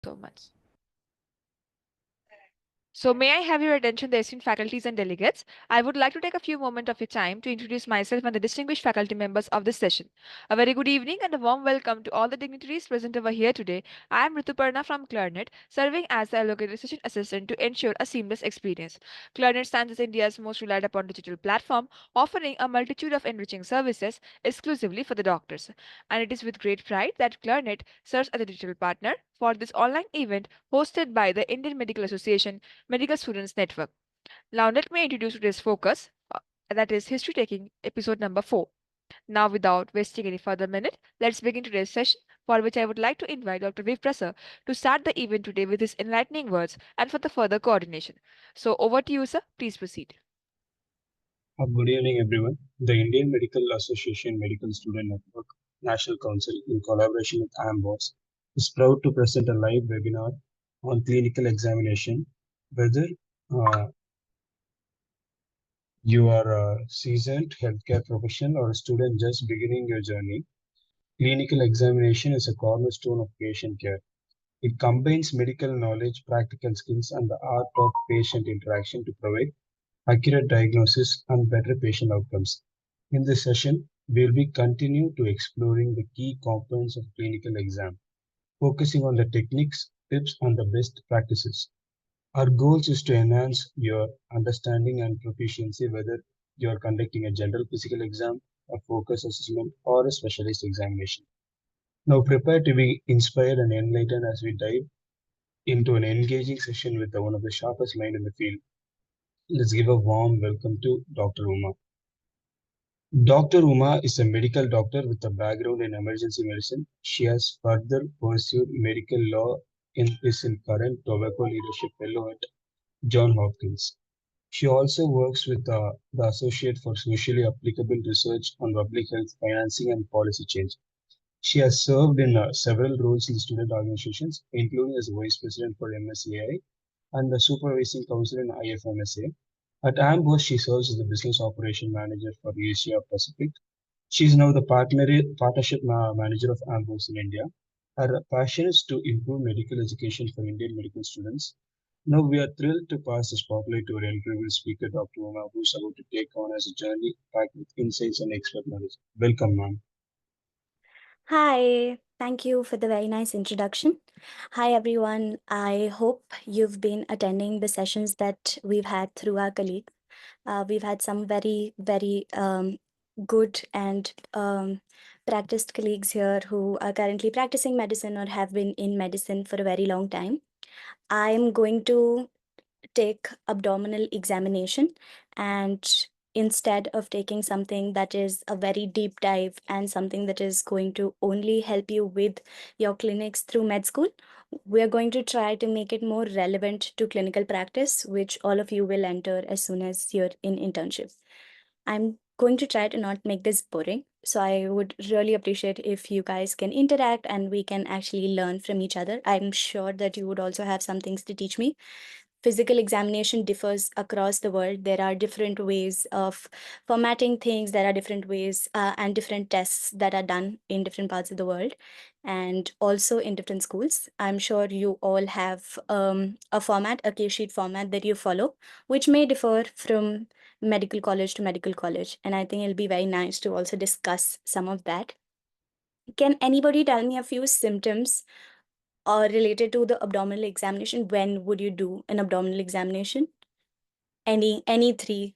So much. So, may I have your attention, the esteemed faculties and delegates? I would like to take a few moments of your time to introduce myself and the distinguished faculty members of this session. A very good evening and a warm welcome to all the dignitaries present over here today. I am Rituparna from Clarinet, serving as the allocated session assistant to ensure a seamless experience. Clarinet stands as India's most relied upon digital platform, offering a multitude of enriching services exclusively for the doctors. And it is with great pride that Clarinet serves as a digital partner for this online event hosted by the Indian Medical Association Medical Students Network. Now, let me introduce today's focus, that is history taking episode number 4. Now, without wasting any further minute, let's begin today's session, for which I would like to invite Dr. Viv Prasad to start the event today with his enlightening words and for the further coordination. So, over to you, sir. Please proceed. Good evening, everyone. The Indian Medical Association Medical Student Network National Council, in collaboration with AMBOSS, is proud to present a live webinar on clinical examination. Whether uh, you are a seasoned healthcare professional or a student just beginning your journey, clinical examination is a cornerstone of patient care. It combines medical knowledge, practical skills, and the art of patient interaction to provide accurate diagnosis, and better patient outcomes. In this session, we will be continue to exploring the key components of clinical exam, focusing on the techniques, tips, and the best practices. Our goals is to enhance your understanding and proficiency whether you are conducting a general physical exam, a focus assessment, or a specialist examination. Now prepare to be inspired and enlightened as we dive into an engaging session with one of the sharpest mind in the field. Let's give a warm welcome to Dr. Uma. Dr. Uma is a medical doctor with a background in emergency medicine. She has further pursued medical law and is in current tobacco leadership fellow at Johns Hopkins. She also works with the Associate for Socially Applicable Research on Public Health Financing and Policy Change. She has served in several roles in student organizations, including as Vice President for MSAI and the Supervising Council in IFMSA. At AMBOSS, she serves as the Business Operation Manager for Asia Pacific. She is now the partnership manager of AMBOSS in India. Her passion is to improve medical education for Indian medical students. Now we are thrilled to pass the spotlight to our incredible speaker, Dr. Uma, who is about to take on as a journey packed with insights and expert knowledge. Welcome, ma'am. Hi, thank you for the very nice introduction. Hi, everyone. I hope you've been attending the sessions that we've had through our colleague. We've had some very good and practiced colleagues here who are currently practicing medicine or have been in medicine for a very long time. I'm going to take abdominal examination, and instead of taking something that is a very deep dive and something that is going to only help you with your clinics through med school, we're going to try to make it more relevant to clinical practice, which all of you will enter as soon as you're in internship. I'm going to try to not make this boring. So I would really appreciate if you guys can interact and we can actually learn from each other. I'm sure that you would also have some things to teach me. Physical examination differs across the world. There are different ways of formatting things. There are different ways and different tests that are done in different parts of the world and also in different schools. I'm sure you all have a format, a case sheet format that you follow, which may differ from medical college to medical college. And I think it'll be very nice to also discuss some of that. Can anybody tell me a few symptoms related to the abdominal examination? When would you do an abdominal examination? Any three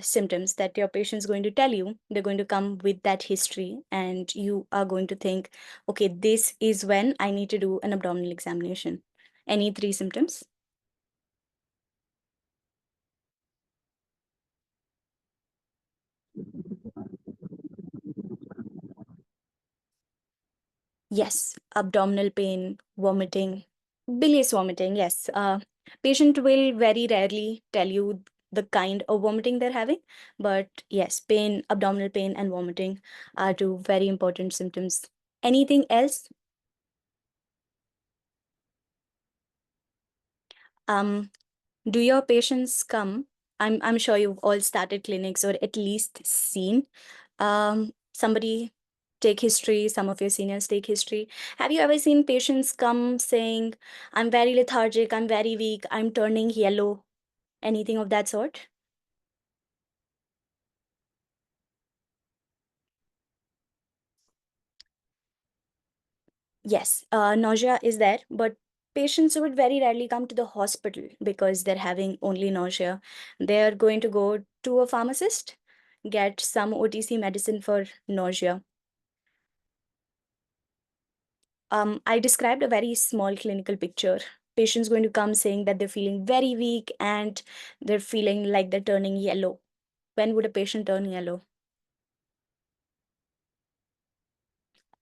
symptoms that your patient's going to tell you, they're going to come with that history, and you are going to think, okay, this is when I need to do an abdominal examination. Any three symptoms? Yes, abdominal pain, vomiting, bilious vomiting. Yes, patient will very rarely tell you the kind of vomiting they're having. But yes, pain, abdominal pain and vomiting are two very important symptoms. Anything else? Um, do your patients come? I'm sure you've all started clinics or at least seen somebody take history, some of your seniors take history. Have you ever seen patients come saying, I'm very lethargic, I'm very weak, I'm turning yellow, anything of that sort? Yes, nausea is there, but patients would very rarely come to the hospital because they're having only nausea. They're going to go to a pharmacist, get some OTC medicine for nausea. I described a very small clinical picture. Patients going to come saying that they're feeling very weak and they're feeling like they're turning yellow. When would a patient turn yellow?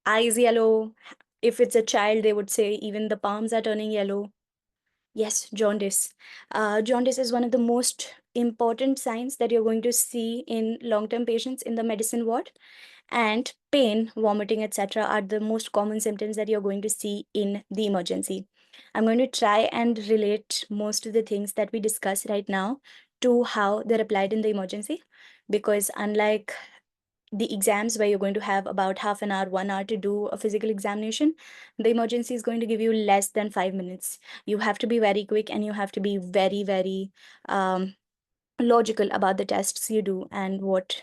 Eyes yellow. If it's a child, they would say even the palms are turning yellow. Yes, jaundice. Jaundice is one of the most important signs that you're going to see in long-term patients in the medicine ward. And pain, vomiting, etc., are the most common symptoms that you're going to see in the emergency. I'm going to try and relate most of the things that we discuss right now to how they're applied in the emergency, because unlike the exams where you're going to have about half an hour, 1 hour to do a physical examination, the emergency is going to give you less than 5 minutes. You have to be very quick and you have to be very, very logical about the tests you do and what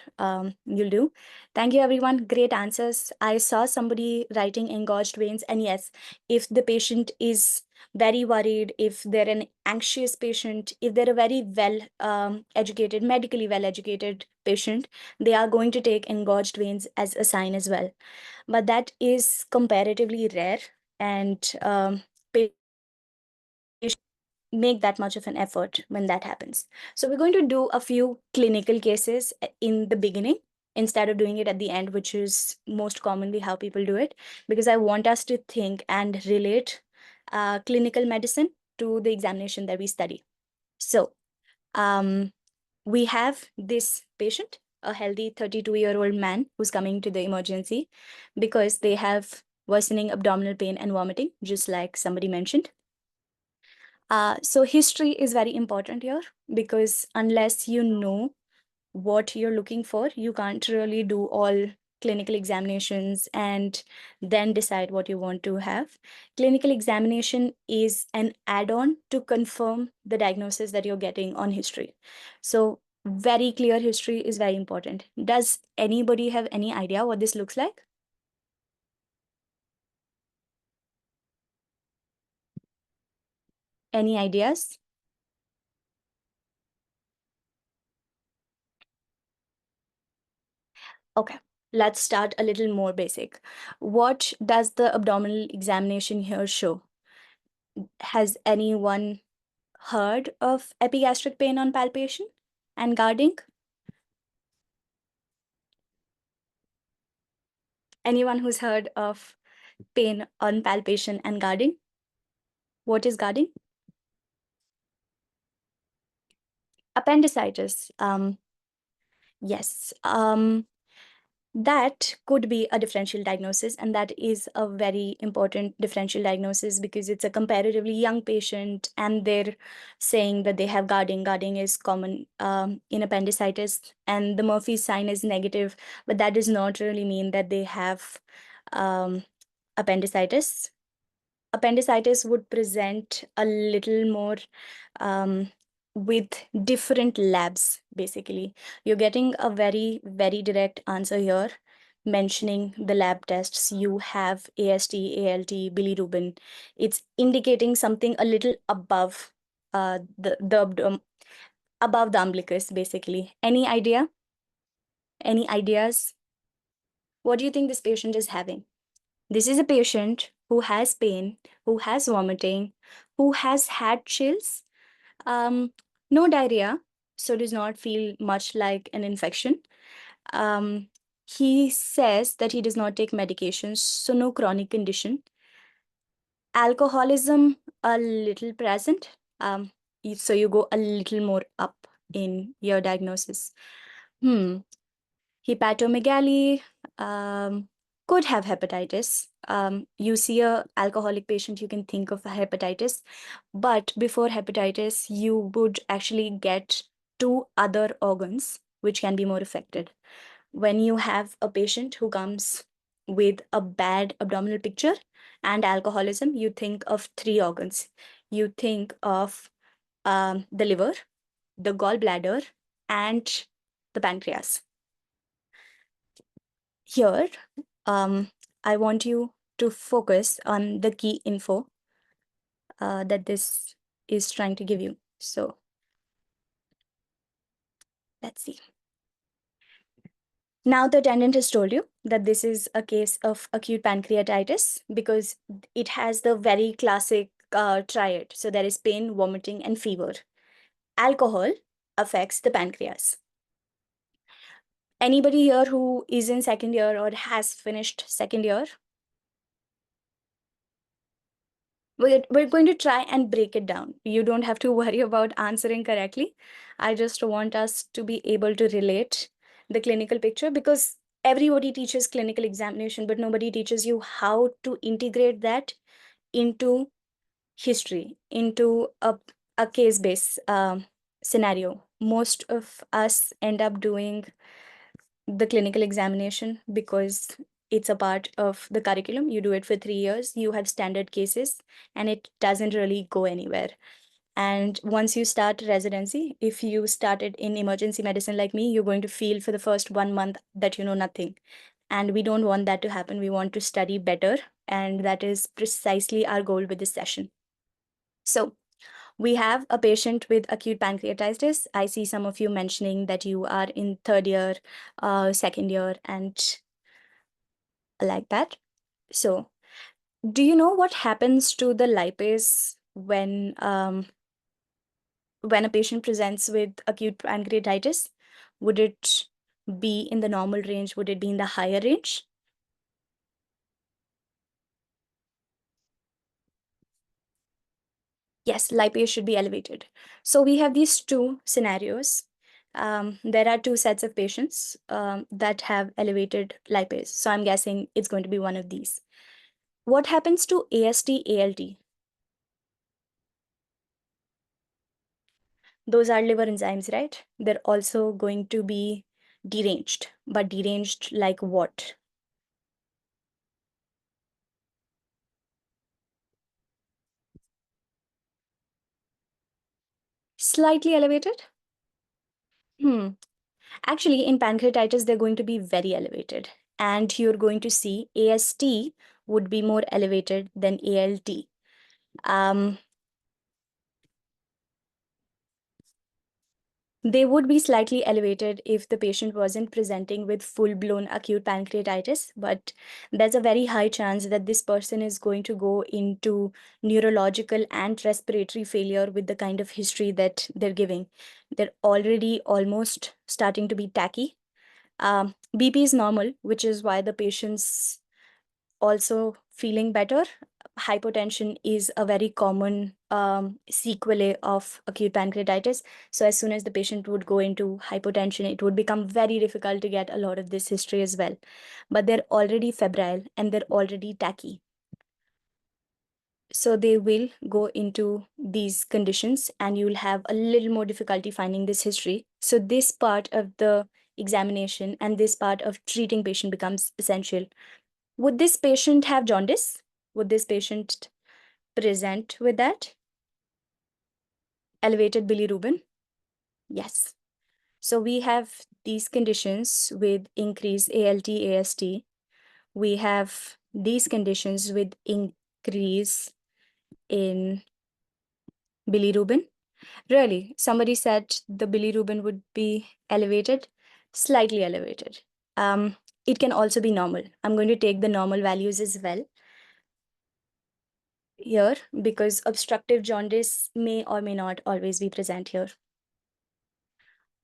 you'll do. Thank you, everyone. Great answers. I saw somebody writing engorged veins. And yes, if the patient is very worried, if they're an anxious patient, if they're a very well educated, medically well educated patient, they are going to take engorged veins as a sign as well. But that is comparatively rare, and make that much of an effort when that happens. So we're going to do a few clinical cases in the beginning instead of doing it at the end, which is most commonly how people do it, because I want us to think and relate clinical medicine to the examination that we study. So we have this patient, a healthy 32-year-old man who's coming to the emergency because they have worsening abdominal pain and vomiting, just like somebody mentioned. So history is very important here, because unless you know what you're looking for, you can't really do all clinical examinations and then decide what you want to have. Clinical examination is an add-on to confirm the diagnosis that you're getting on history. So very clear history is very important. Does anybody have any idea what this looks like? Any ideas? Okay, let's start a little more basic. What does the abdominal examination here show? Has anyone heard of epigastric pain on palpation and guarding? Anyone who's heard of pain on palpation and guarding? What is guarding? Appendicitis. Yes. That could be a differential diagnosis, and that is a very important differential diagnosis because it's a comparatively young patient and they're saying that they have guarding. Guarding is common in appendicitis, and the Murphy's sign is negative, but that does not really mean that they have appendicitis. Appendicitis would present a little more with different labs, basically. You're getting a very, very direct answer here, mentioning the lab tests. You have AST, ALT, bilirubin. It's indicating something a little above above the umbilicus, basically. Any idea? Any ideas? What do you think this patient is having? This is a patient who has pain, who has vomiting, who has had chills, no diarrhea, so does not feel much like an infection. Um, he says that he does not take medications, so no chronic condition. Alcoholism, a little present. So you go a little more up in your diagnosis. Hepatomegaly could have hepatitis. You see a alcoholic patient, you can think of a hepatitis, but before hepatitis, you would actually get two other organs which can be more affected. When you have a patient who comes with a bad abdominal picture and alcoholism, you think of three organs. You think of the liver, the gallbladder, and the pancreas. Here, I want you to focus on the key info that this is trying to give you. So let's see. Now the attendant has told you that this is a case of acute pancreatitis because it has the very classic triad. So there is pain, vomiting, and fever. Alcohol affects the pancreas. Anybody here who is in second year or has finished second year? We're going to try and break it down. You don't have to worry about answering correctly. I just want us to be able to relate the clinical picture because everybody teaches clinical examination, but nobody teaches you how to integrate that into history, into a case-based scenario. Most of us end up doing the clinical examination because it's a part of the curriculum. You do it for 3 years, you have standard cases, and it doesn't really go anywhere. And once you start residency, if you started in emergency medicine like me, you're going to feel for the first 1 month that you know nothing. And we don't want that to happen. We want to study better. And that is precisely our goal with this session. So we have a patient with acute pancreatitis. I see some of you mentioning that you are in third year, second year, and like that. So, do you know what happens to the lipase when a patient presents with acute pancreatitis? Would it be in the normal range? Would it be in the higher range? Yes, lipase should be elevated. So we have these two scenarios. There are two sets of patients that have elevated lipase. So I'm guessing it's going to be one of these. What happens to AST, ALT? Those are liver enzymes, right? They're also going to be deranged, but deranged like what? Slightly elevated? Actually, in pancreatitis, they're going to be very elevated. And you're going to see AST would be more elevated than ALT. They would be slightly elevated if the patient wasn't presenting with full-blown acute pancreatitis, but there's a very high chance that this person is going to go into neurological and respiratory failure with the kind of history that they're giving. They're already almost starting to be tachy. BP is normal, which is why the patient's also feeling better. Hypotension is a very common sequelae of acute pancreatitis. So as soon as the patient would go into hypotension, it would become very difficult to get a lot of this history as well. But they're already febrile and they're already tachy. So they will go into these conditions and you'll have a little more difficulty finding this history. So this part of the examination and this part of treating patient becomes essential. Would this patient have jaundice? Would this patient present with that? Elevated bilirubin? Yes. So we have these conditions with increased ALT, AST. We have these conditions with increase in bilirubin. Really, somebody said the bilirubin would be elevated, slightly elevated. It can also be normal. I'm going to take the normal values as well here because obstructive jaundice may or may not always be present here.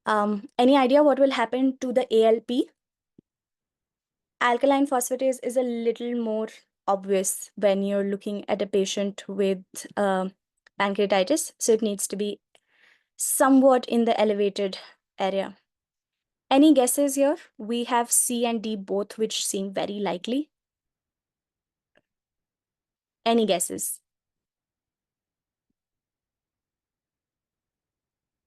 Any idea what will happen to the ALP? Alkaline phosphatase is a little more obvious when you're looking at a patient with pancreatitis, so it needs to be somewhat in the elevated area. Any guesses here? We have C and D both, which seem very likely. Any guesses?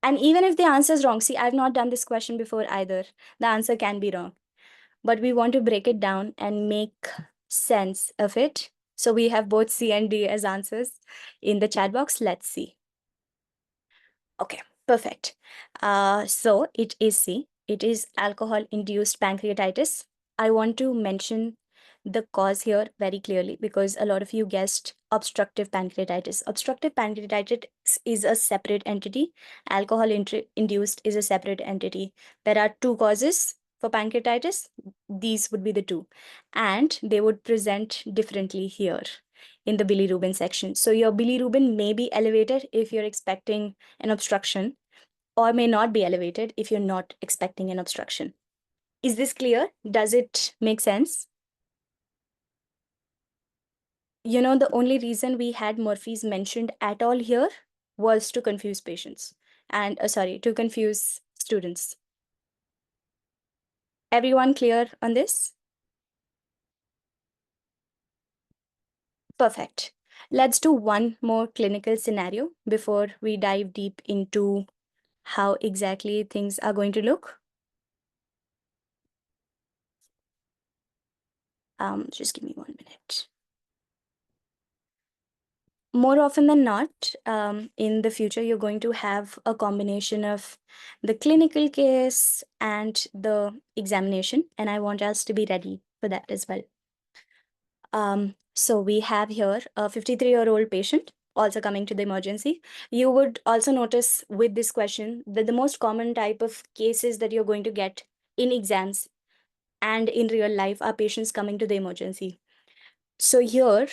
And even if the answer is wrong, see, I've not done this question before either. The answer can be wrong. But we want to break it down and make sense of it. So we have both C and D as answers in the chat box. Let's see. Okay, perfect. So it is C. It is alcohol-induced pancreatitis. I want to mention the cause here very clearly because a lot of you guessed obstructive pancreatitis. Obstructive pancreatitis is a separate entity. Alcohol-induced is a separate entity. There are two causes for pancreatitis. These would be the two. And they would present differently here in the bilirubin section. So your bilirubin may be elevated if you're expecting an obstruction, or may not be elevated if you're not expecting an obstruction. Is this clear? Does it make sense? You know, the only reason we had Murphy's mentioned at all here was to confuse patients and, to confuse students. Everyone clear on this? Perfect. Let's do one more clinical scenario before we dive deep into how exactly things are going to look. Just give me 1 minute. More often than not, in the future, you're going to have a combination of the clinical case and the examination, and I want us to be ready for that as well. So we have here a 53-year-old patient also coming to the emergency. You would also notice with this question that the most common type of cases that you're going to get in exams and in real life are patients coming to the emergency. So here,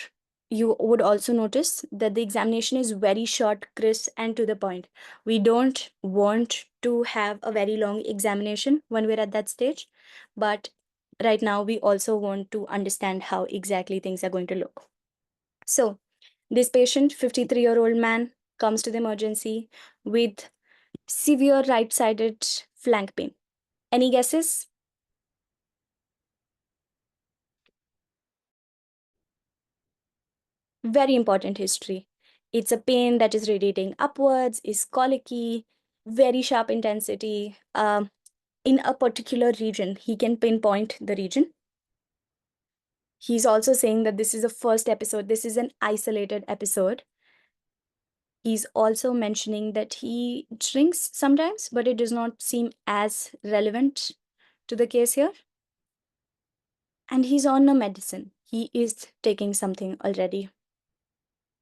you would also notice that the examination is very short, crisp, and to the point. We don't want to have a very long examination when we're at that stage, but right now we also want to understand how exactly things are going to look. So this patient, 53-year-old man, comes to the emergency with severe right-sided flank pain. Any guesses? Very important history. It's a pain that is radiating upwards, is colicky, very sharp intensity. In a particular region, he can pinpoint the region. He's also saying that this is a first episode. This is an isolated episode. He's also mentioning that he drinks sometimes, but it does not seem as relevant to the case here. And he's on a medicine. He is taking something already.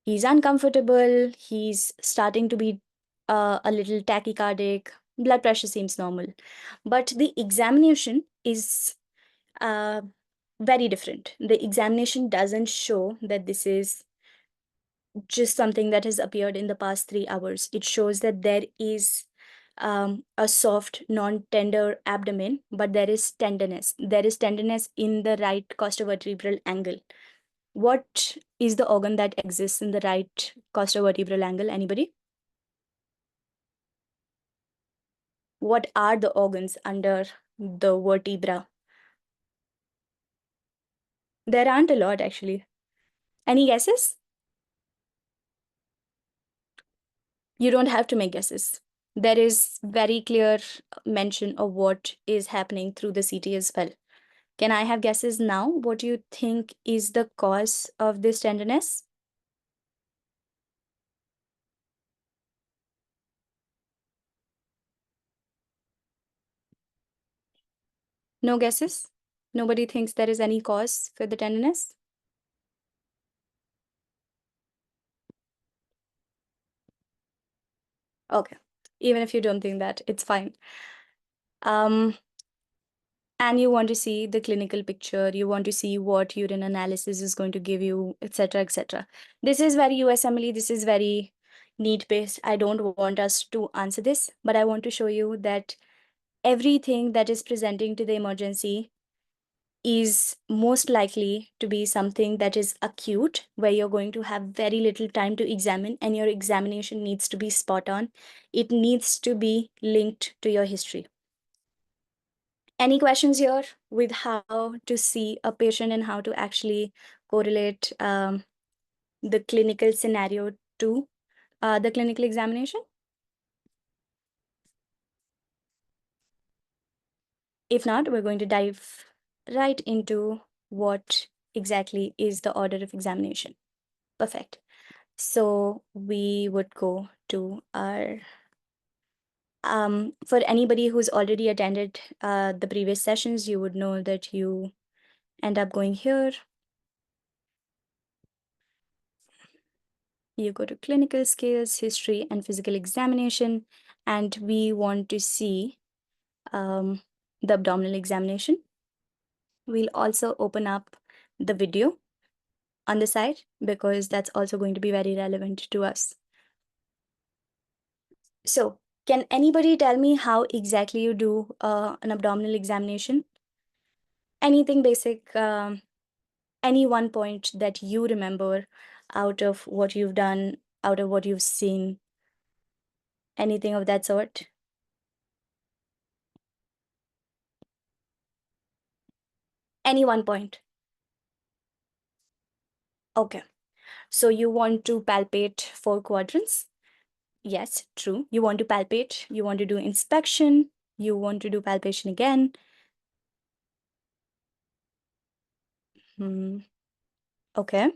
He's uncomfortable. He's starting to be a little tachycardic. Blood pressure seems normal. But the examination is very different. The examination doesn't show that this is just something that has appeared in the past 3 hours. It shows that there is a soft, non-tender abdomen, but there is tenderness. There is tenderness in the right costovertebral angle. What is the organ that exists in the right costovertebral angle? Anybody? What are the organs under the vertebra? There aren't a lot, actually. Any guesses? You don't have to make guesses. There is very clear mention of what is happening through the CT as well. Can I have guesses now? What do you think is the cause of this tenderness? No guesses? Nobody thinks there is any cause for the tenderness? Okay. Even if you don't think that, it's fine. And you want to see the clinical picture, you want to see what urine analysis is going to give you, etc., etc. This is very USMLE, this is very need-based. I don't want us to answer this, but I want to show you that everything that is presenting to the emergency is most likely to be something that is acute, where you're going to have very little time to examine and your examination needs to be spot on. It needs to be linked to your history. Any questions here with how to see a patient and how to actually correlate the clinical scenario to the clinical examination? If not, we're going to dive right into what exactly is the order of examination. Perfect. So we would go to our, for anybody who's already attended the previous sessions, you would know that you end up going here. You go to clinical skills, history, and physical examination, and we want to see the abdominal examination. We'll also open up the video on the side because that's also going to be very relevant to us. So, can anybody tell me how exactly you do an abdominal examination? Anything basic, any one point that you remember out of what you've done, out of what you've seen, anything of that sort? Any one point. Okay. So you want to palpate 4 quadrants? Yes, true. You want to palpate, you want to do inspection, you want to do palpation again. Okay,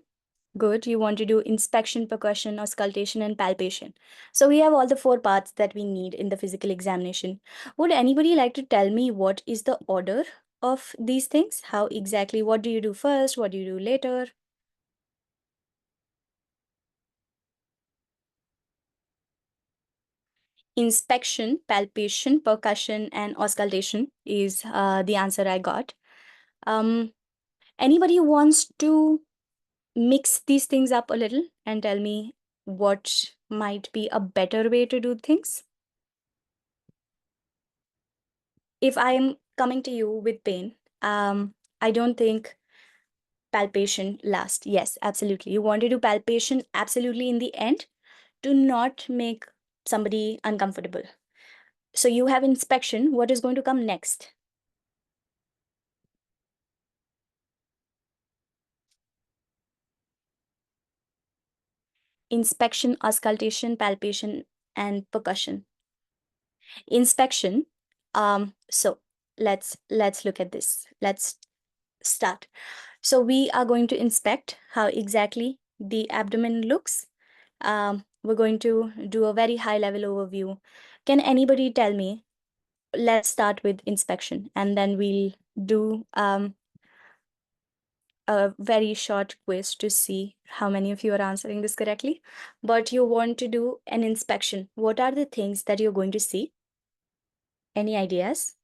good. You want to do inspection, percussion, auscultation, and palpation. So we have all the 4 parts that we need in the physical examination. Would anybody like to tell me what is the order of these things? How exactly, what do you do first? What do you do later? Inspection, palpation, percussion, and auscultation is the answer I got. Anybody wants to mix these things up a little and tell me what might be a better way to do things? If I'm coming to you with pain, I don't think palpation last. Yes, absolutely. You want to do palpation absolutely in the end to not make somebody uncomfortable. So you have inspection. What is going to come next? Inspection, auscultation, palpation, and percussion. Inspection. So let's look at this. Let's start. So we are going to inspect how exactly the abdomen looks. We're going to do a very high level overview. Can anybody tell me? Let's start with inspection and then we'll do a very short quiz to see how many of you are answering this correctly. But you want to do an inspection. What are the things that you're going to see? Any ideas?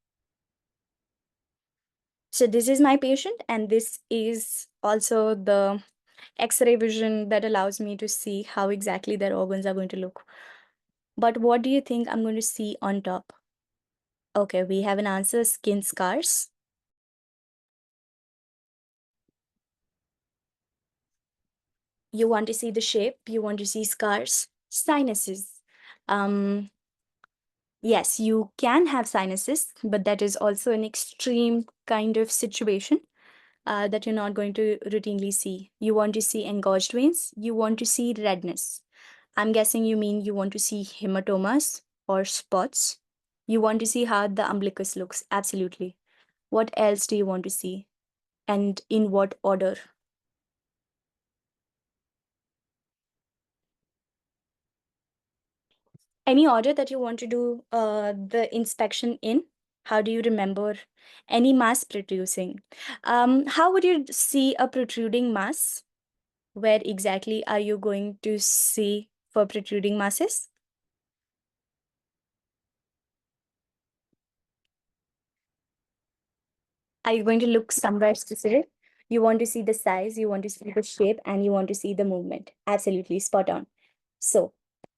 So this is my patient, and this is also the X-ray vision that allows me to see how exactly their organs are going to look. But what do you think I'm going to see on top? Okay, we have an answer, skin scars. You want to see the shape, you want to see scars, sinuses. Yes, you can have sinuses, but that is also an extreme kind of situation that you're not going to routinely see. You want to see engorged veins, you want to see redness. I'm guessing you mean you want to see hematomas or spots. You want to see how the umbilicus looks. Absolutely. What else do you want to see? And in what order? Any order that you want to do the inspection in? How do you remember any mass producing? How would you see a protruding mass? Where exactly are you going to see for protruding masses? Are you going to look somewhere specific? You want to see the size, you want to see the shape, and you want to see the movement. Absolutely spot on. So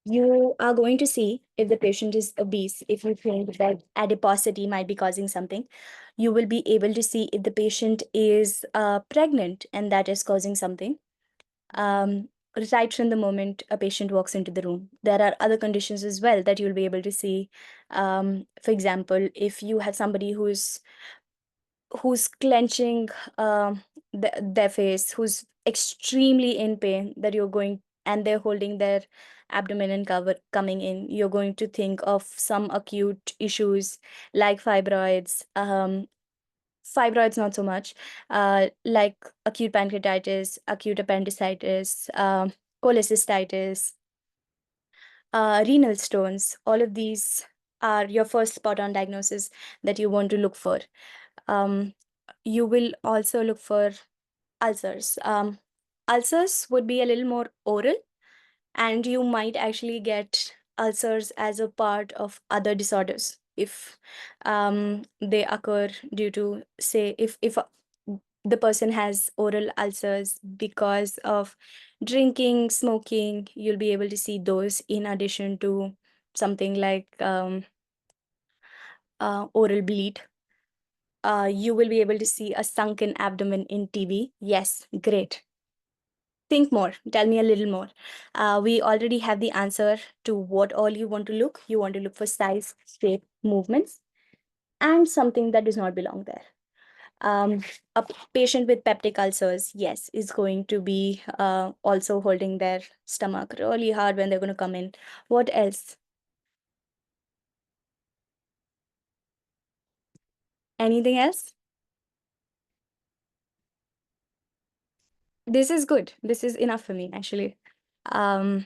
You are going to see if the patient is obese. If you think that adiposity might be causing something, you will be able to see if the patient is pregnant and that is causing something. Um, right from the moment a patient walks into the room. There are other conditions as well that you'll be able to see. For example, if you have somebody who's clenching their face, who's extremely in pain, that you're going and they're holding their abdomen and cover coming in, you're going to think of some acute issues like fibroids. Fibroids, not so much, like acute pancreatitis, acute appendicitis, cholecystitis, renal stones. All of these are your first spot on diagnosis that you want to look for. Um, you will also look for ulcers. Ulcers would be a little more oral, and you might actually get ulcers as a part of other disorders if they occur due to, say, if the person has oral ulcers because of drinking, smoking, you'll be able to see those in addition to something like oral bleed. You will be able to see a sunken abdomen in TV. Yes, great. Think more. Tell me a little more. We already have the answer to what all you want to look. You want to look for size, shape, movements, and something that does not belong there. A patient with peptic ulcers, yes, is going to be also holding their stomach really hard when they're going to come in. What else? Anything else? This is good. This is enough for me, actually. Um,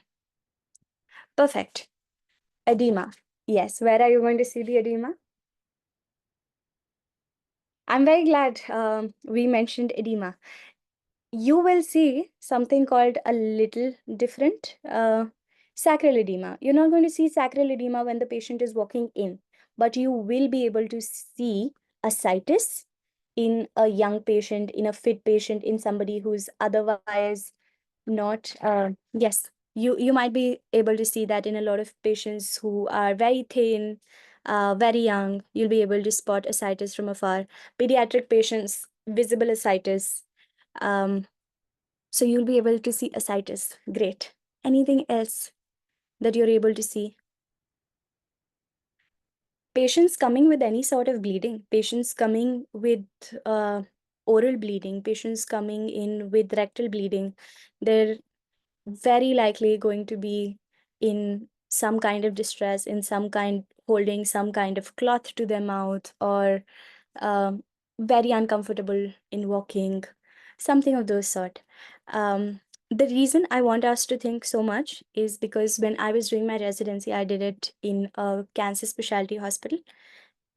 Perfect. Edema. Yes, where are you going to see the edema? I'm very glad we mentioned edema. You will see something called a little different sacral edema. You're not going to see sacral edema when the patient is walking in, but you will be able to see ascites in a young patient, in a fit patient, in somebody who's otherwise not. Yes, you might be able to see that in a lot of patients who are very thin, very young. You'll be able to spot ascites from afar. Pediatric patients, visible ascites. Um, so you'll be able to see ascites. Great. Anything else that you're able to see? Patients coming with any sort of bleeding, patients coming with oral bleeding, patients coming in with rectal bleeding, they're very likely going to be in some kind of distress, in some kind, holding some kind of cloth to their mouth, or very uncomfortable in walking, something of those sort. The reason I want us to think so much is because when I was doing my residency, I did it in a cancer specialty hospital.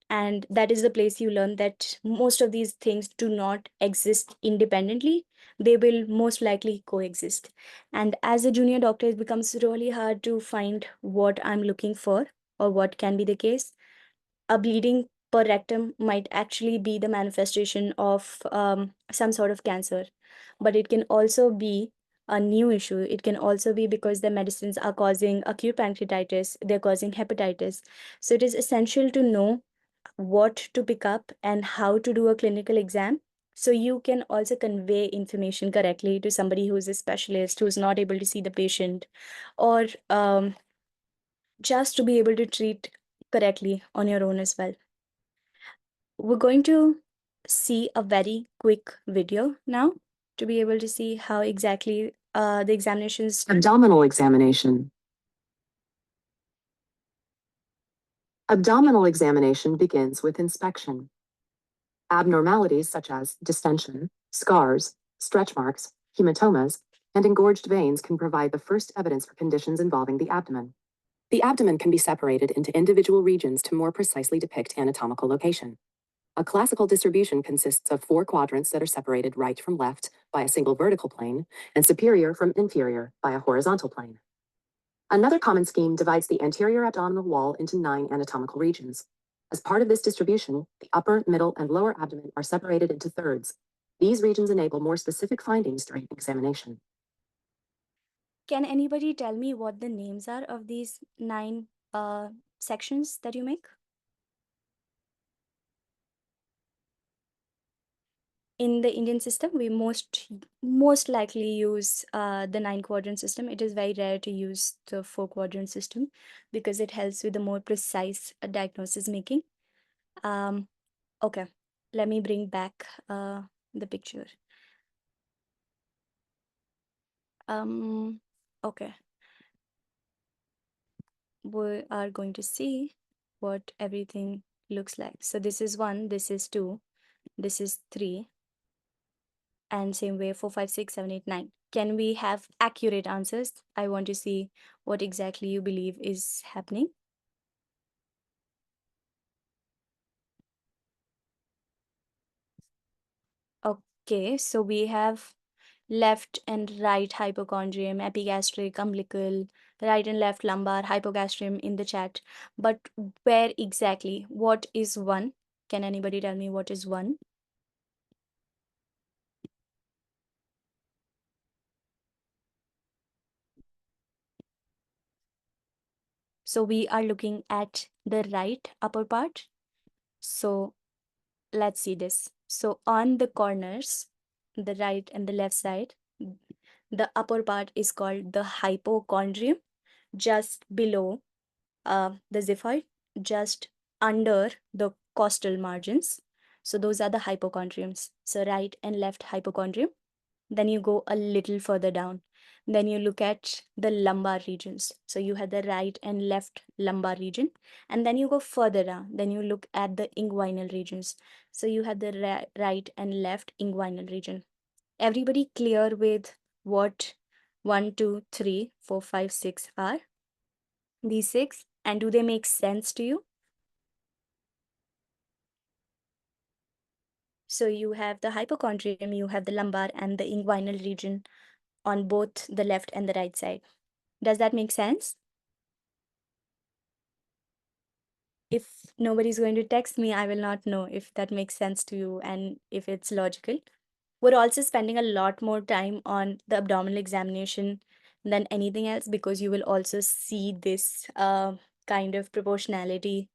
And that is the place you learn that most of these things do not exist independently. They will most likely coexist. And as a junior doctor, it becomes really hard to find what I'm looking for or what can be the case. A bleeding per rectum might actually be the manifestation of some sort of cancer, but it can also be a new issue. It can also be because the medicines are causing acute pancreatitis, they're causing hepatitis. So it is essential to know what to pick up and how to do a clinical exam, so you can also convey information correctly to somebody who's a specialist who's not able to see the patient, or just to be able to treat correctly on your own as well. We're going to see a very quick video now to be able to see how exactly the examinations. Abdominal examination. Abdominal examination begins with inspection. Abnormalities such as distension, scars, stretch marks, hematomas, and engorged veins can provide the first evidence for conditions involving the abdomen. The abdomen can be separated into individual regions to more precisely depict anatomical location. A classical distribution consists of 4 quadrants that are separated right from left by a single vertical plane and superior from inferior by a horizontal plane. Another common scheme divides the anterior abdominal wall into 9 anatomical regions. As part of this distribution, the upper, middle, and lower abdomen are separated into thirds. These regions enable more specific findings during examination. Can anybody tell me what the names are of these 9 sections that you make? In the Indian system, we most likely use the 9 quadrant system. It is very rare to use the 4 quadrant system because it helps with the more precise diagnosis making. Okay, let me bring back the picture. Okay, we are going to see what everything looks like. So this is 1, this is 2, this is 3, and same way 4, 5, 6, 7, 8, 9. Can we have accurate answers? I want to see what exactly you believe is happening. Okay, so we have left and right hypochondrium, epigastric, umbilical, right and left lumbar, hypogastrium in the chat. But where exactly? What is 1? Can anybody tell me what is 1? So we are looking at the right upper part. So let's see this. So on the corners, the right and the left side, the upper part is called the hypochondrium, just below the xiphoid, just under the costal margins. So those are the hypochondriums. So right and left hypochondrium. Then you go a little further down. Then you look at the lumbar regions. So you have the right and left lumbar region. And then you go further down. Then you look at the inguinal regions. So you have the right and left inguinal region. Everybody clear with what 1, 2, 3, 4, 5, 6 are? These 6. And do they make sense to you? So you have the hypochondrium, you have the lumbar and the inguinal region on both the left and the right side. Does that make sense? If nobody's going to text me, I will not know if that makes sense to you and if it's logical. We're also spending a lot more time on the abdominal examination than anything else because you will also see this kind of proportionality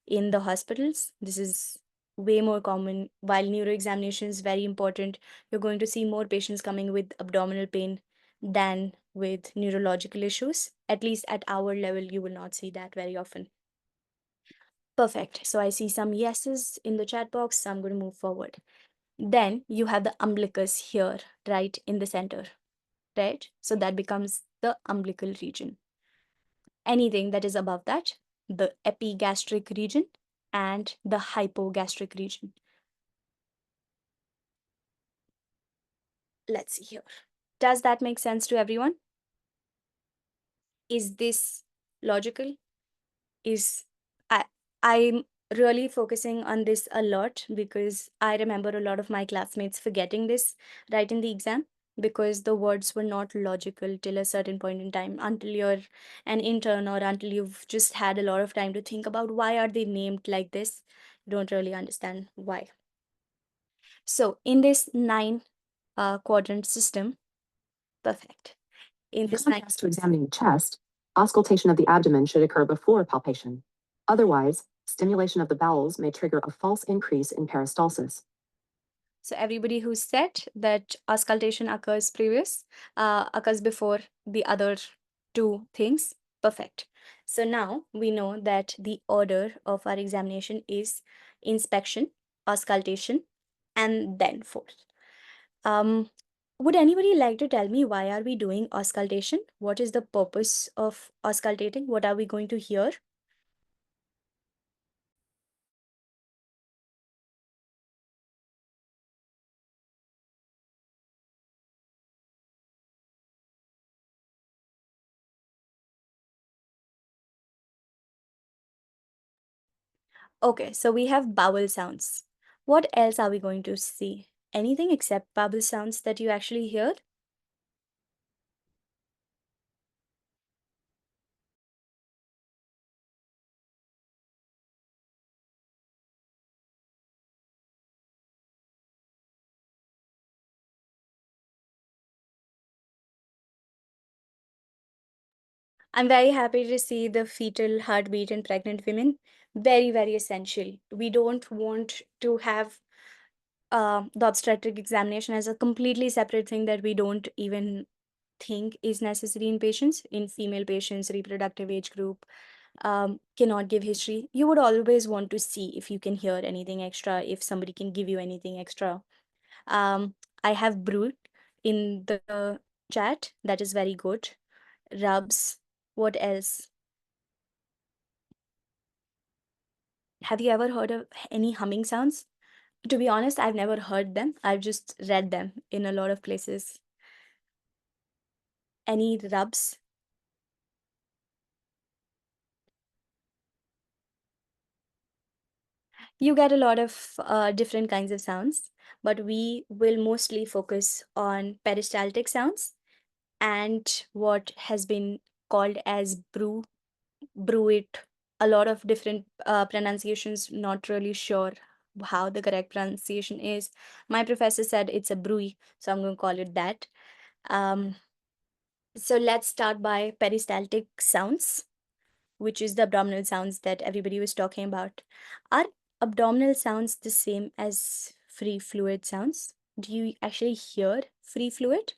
in the hospitals. This is way more common. While neuro examination is very important, you're going to see more patients coming with abdominal pain than with neurological issues. At least at our level, you will not see that very often. Perfect. So I see some yeses in the chat box, so I'm going to move forward. Then you have the umbilicus here, right in the center, right? So that becomes the umbilical region. Anything that is above that, the epigastric region and the hypogastric region. Let's see here. Does that make sense to everyone? Is this logical? Is I'm really focusing on this a lot because I remember a lot of my classmates forgetting this right in the exam because the words were not logical till a certain point in time, until you're an intern or until you've just had a lot of time to think about why are they named like this. You don't really understand why. So in this 9 quadrant system, perfect. In In this contrast to examining the chest, auscultation of the abdomen should occur before palpation. Otherwise, stimulation of the bowels may trigger a false increase in peristalsis. So everybody who said that auscultation occurs before the other 2 things, perfect. So now we know that the order of our examination is inspection, auscultation, and then fourth. Would anybody like to tell me why are we doing auscultation? What is the purpose of auscultating? What are we going to hear? Okay, so we have bowel sounds. What else are we going to see? Anything except bowel sounds that you actually hear? I'm very happy to see the fetal heartbeat in pregnant women. Very, very essential. We don't want to have the obstetric examination as a completely separate thing that we don't even think is necessary in patients, in female patients, reproductive age group, cannot give history. You would always want to see if you can hear anything extra, if somebody can give you anything extra. I have brood in the chat. That is very good. Rubs. What else? Have you ever heard of any humming sounds? To be honest, I've never heard them. I've just read them in a lot of places. Any rubs? You get a lot of different kinds of sounds, but we will mostly focus on peristaltic sounds and what has been called as bruit. A lot of different pronunciations, not really sure how the correct pronunciation is. My professor said it's a bruit, so I'm going to call it that. Um, so let's start by peristaltic sounds, which is the abdominal sounds that everybody was talking about. Are abdominal sounds the same as free fluid sounds? Do you actually hear free fluid?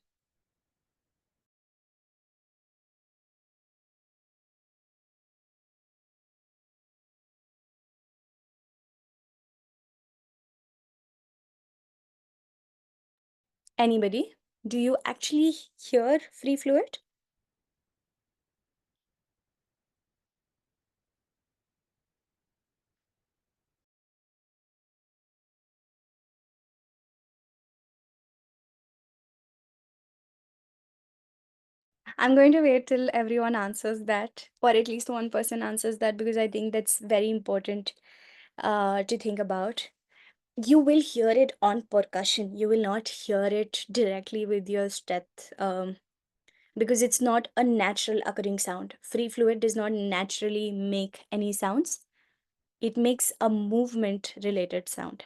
Anybody? Do you actually hear free fluid? I'm going to wait till everyone answers that, or at least one person answers that, because I think that's very important to think about. You will hear it on percussion. You will not hear it directly with your steth, because it's not a natural occurring sound. Free fluid does not naturally make any sounds. It makes a movement related sound.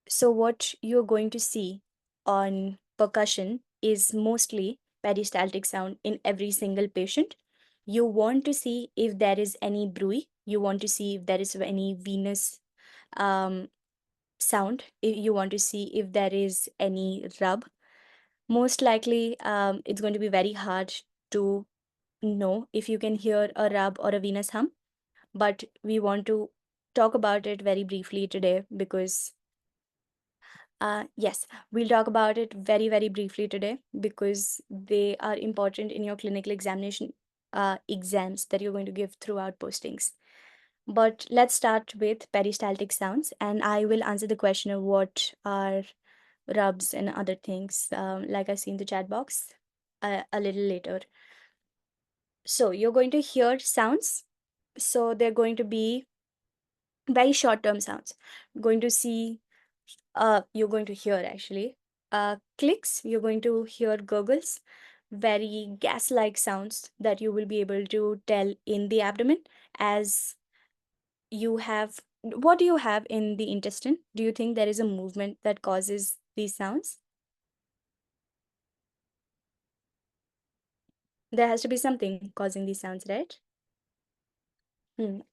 So what you're going to see on percussion is mostly peristaltic sound in every single patient. You want to see if there is any bruit. You want to see if there is any venous um, sound. You want to see if there is any rub. Most likely, it's going to be very hard to know if you can hear a rub or a venous hum, but we want to talk about it very briefly today because yes, we'll talk about it very, very briefly today because they are important in your clinical examination exams that you're going to give throughout postings. But let's start with peristaltic sounds, and I will answer the question of what are rubs and other things, like I see in the chat box a little later. So you're going to hear sounds. So they're going to be very short term sounds. Going to see you're going to hear actually clicks, you're going to hear gurgles, very gas like sounds that you will be able to tell in the abdomen as you have. What do you have in the intestine? Do you think there is a movement that causes these sounds? There has to be something causing these sounds, right?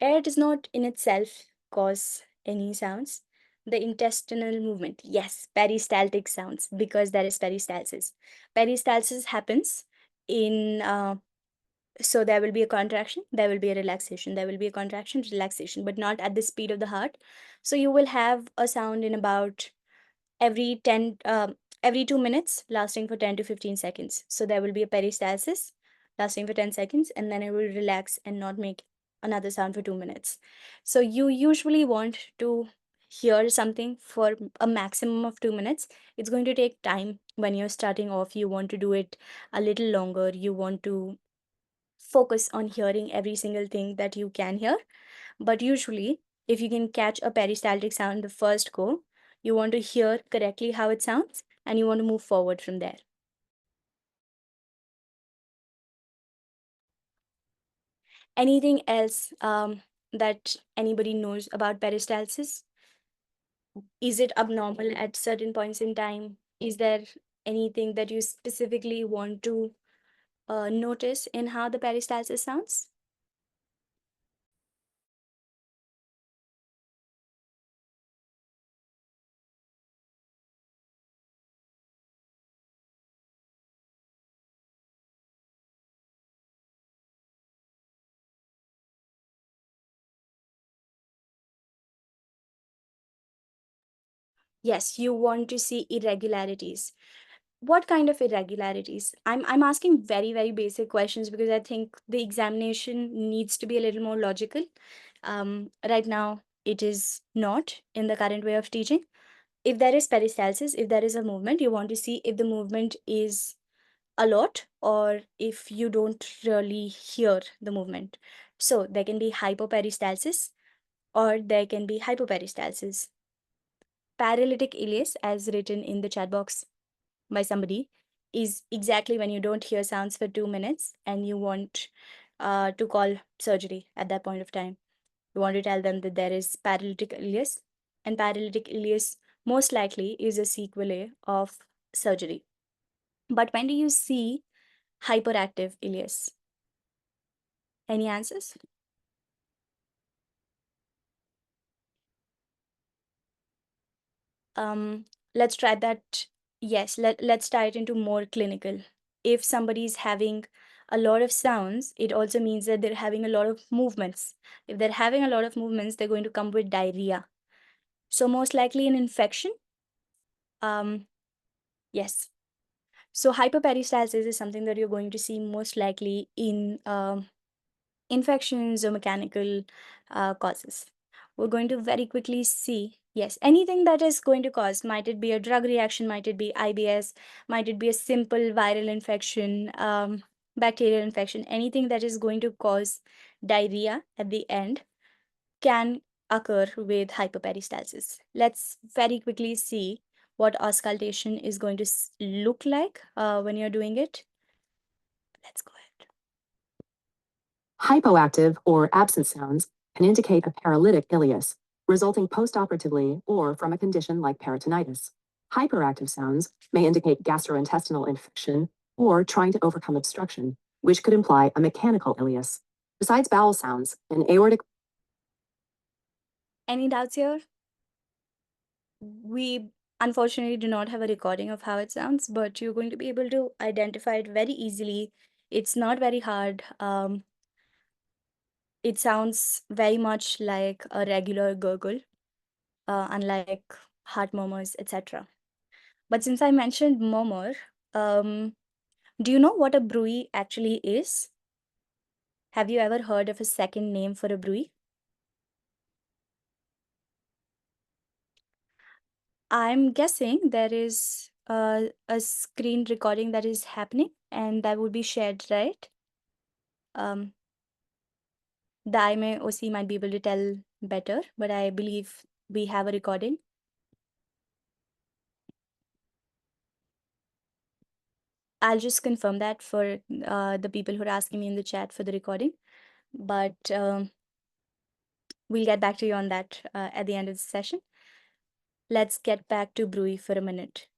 Air does not in itself cause any sounds. The intestinal movement, yes, peristaltic sounds, because there is peristalsis. Peristalsis happens in, so there will be a contraction, there will be a relaxation, there will be a contraction, relaxation, but not at the speed of the heart. So you will have a sound in about every 10 every 2 minutes lasting for 10 to 15 seconds. So there will be a peristalsis lasting for 10 seconds and then it will relax and not make another sound for 2 minutes. So you usually want to hear something for a maximum of 2 minutes. It's going to take time when you're starting off. You want to do it a little longer. You want to focus on hearing every single thing that you can hear. But usually, if you can catch a peristaltic sound the first go, you want to hear correctly how it sounds and you want to move forward from there. Anything else that anybody knows about peristalsis? Is it abnormal at certain points in time? Is there anything that you specifically want to notice in how the peristalsis sounds? Yes, you want to see irregularities. What kind of irregularities? I'm asking very basic questions because I think the examination needs to be a little more logical. Right now, it is not in the current way of teaching. If there is peristalsis, if there is a movement, you want to see if the movement is a lot or if you don't really hear the movement. So there can be hypoperistalsis or there can be hypoperistalsis. Paralytic ileus, as written in the chat box by somebody, is exactly when you don't hear sounds for 2 minutes and you want to call surgery at that point of time. You want to tell them that there is paralytic ileus, and paralytic ileus most likely is a sequelae of surgery. But when do you see hyperactive ileus? Any answers? Let's try that. Yes, let's tie it into more clinical. If somebody is having a lot of sounds, it also means that they're having a lot of movements. If they're having a lot of movements, they're going to come with diarrhea. So most likely an infection. Um, yes. So hyperperistalsis is something that you're going to see most likely in infections or mechanical causes. We're going to very quickly see, yes, anything that is going to cause, might it be a drug reaction, might it be IBS, might it be a simple viral infection, bacterial infection, anything that is going to cause diarrhea at the end can occur with hyperperistalsis. Let's very quickly see what auscultation is going to look like when you're doing it. Let's go ahead. Hypoactive or absent sounds can indicate a paralytic ileus, resulting postoperatively or from a condition like peritonitis. Hyperactive sounds may indicate gastrointestinal infection or trying to overcome obstruction, which could imply a mechanical ileus. Besides bowel sounds, an aortic. Any doubts here? We unfortunately do not have a recording of how it sounds, but you're going to be able to identify it very easily. It's not very hard. It sounds very much like a regular gurgle, unlike heart murmurs, etc. But since I mentioned murmur, do you know what a bruit actually is? Have you ever heard of a second name for a bruit? I'm guessing there is a screen recording that is happening and that would be shared, right? The IMA OC might be able to tell better, but I believe we have a recording. I'll just confirm that for the people who are asking me in the chat for the recording, but we'll get back to you on that at the end of the session. Let's get back to bruit for a minute.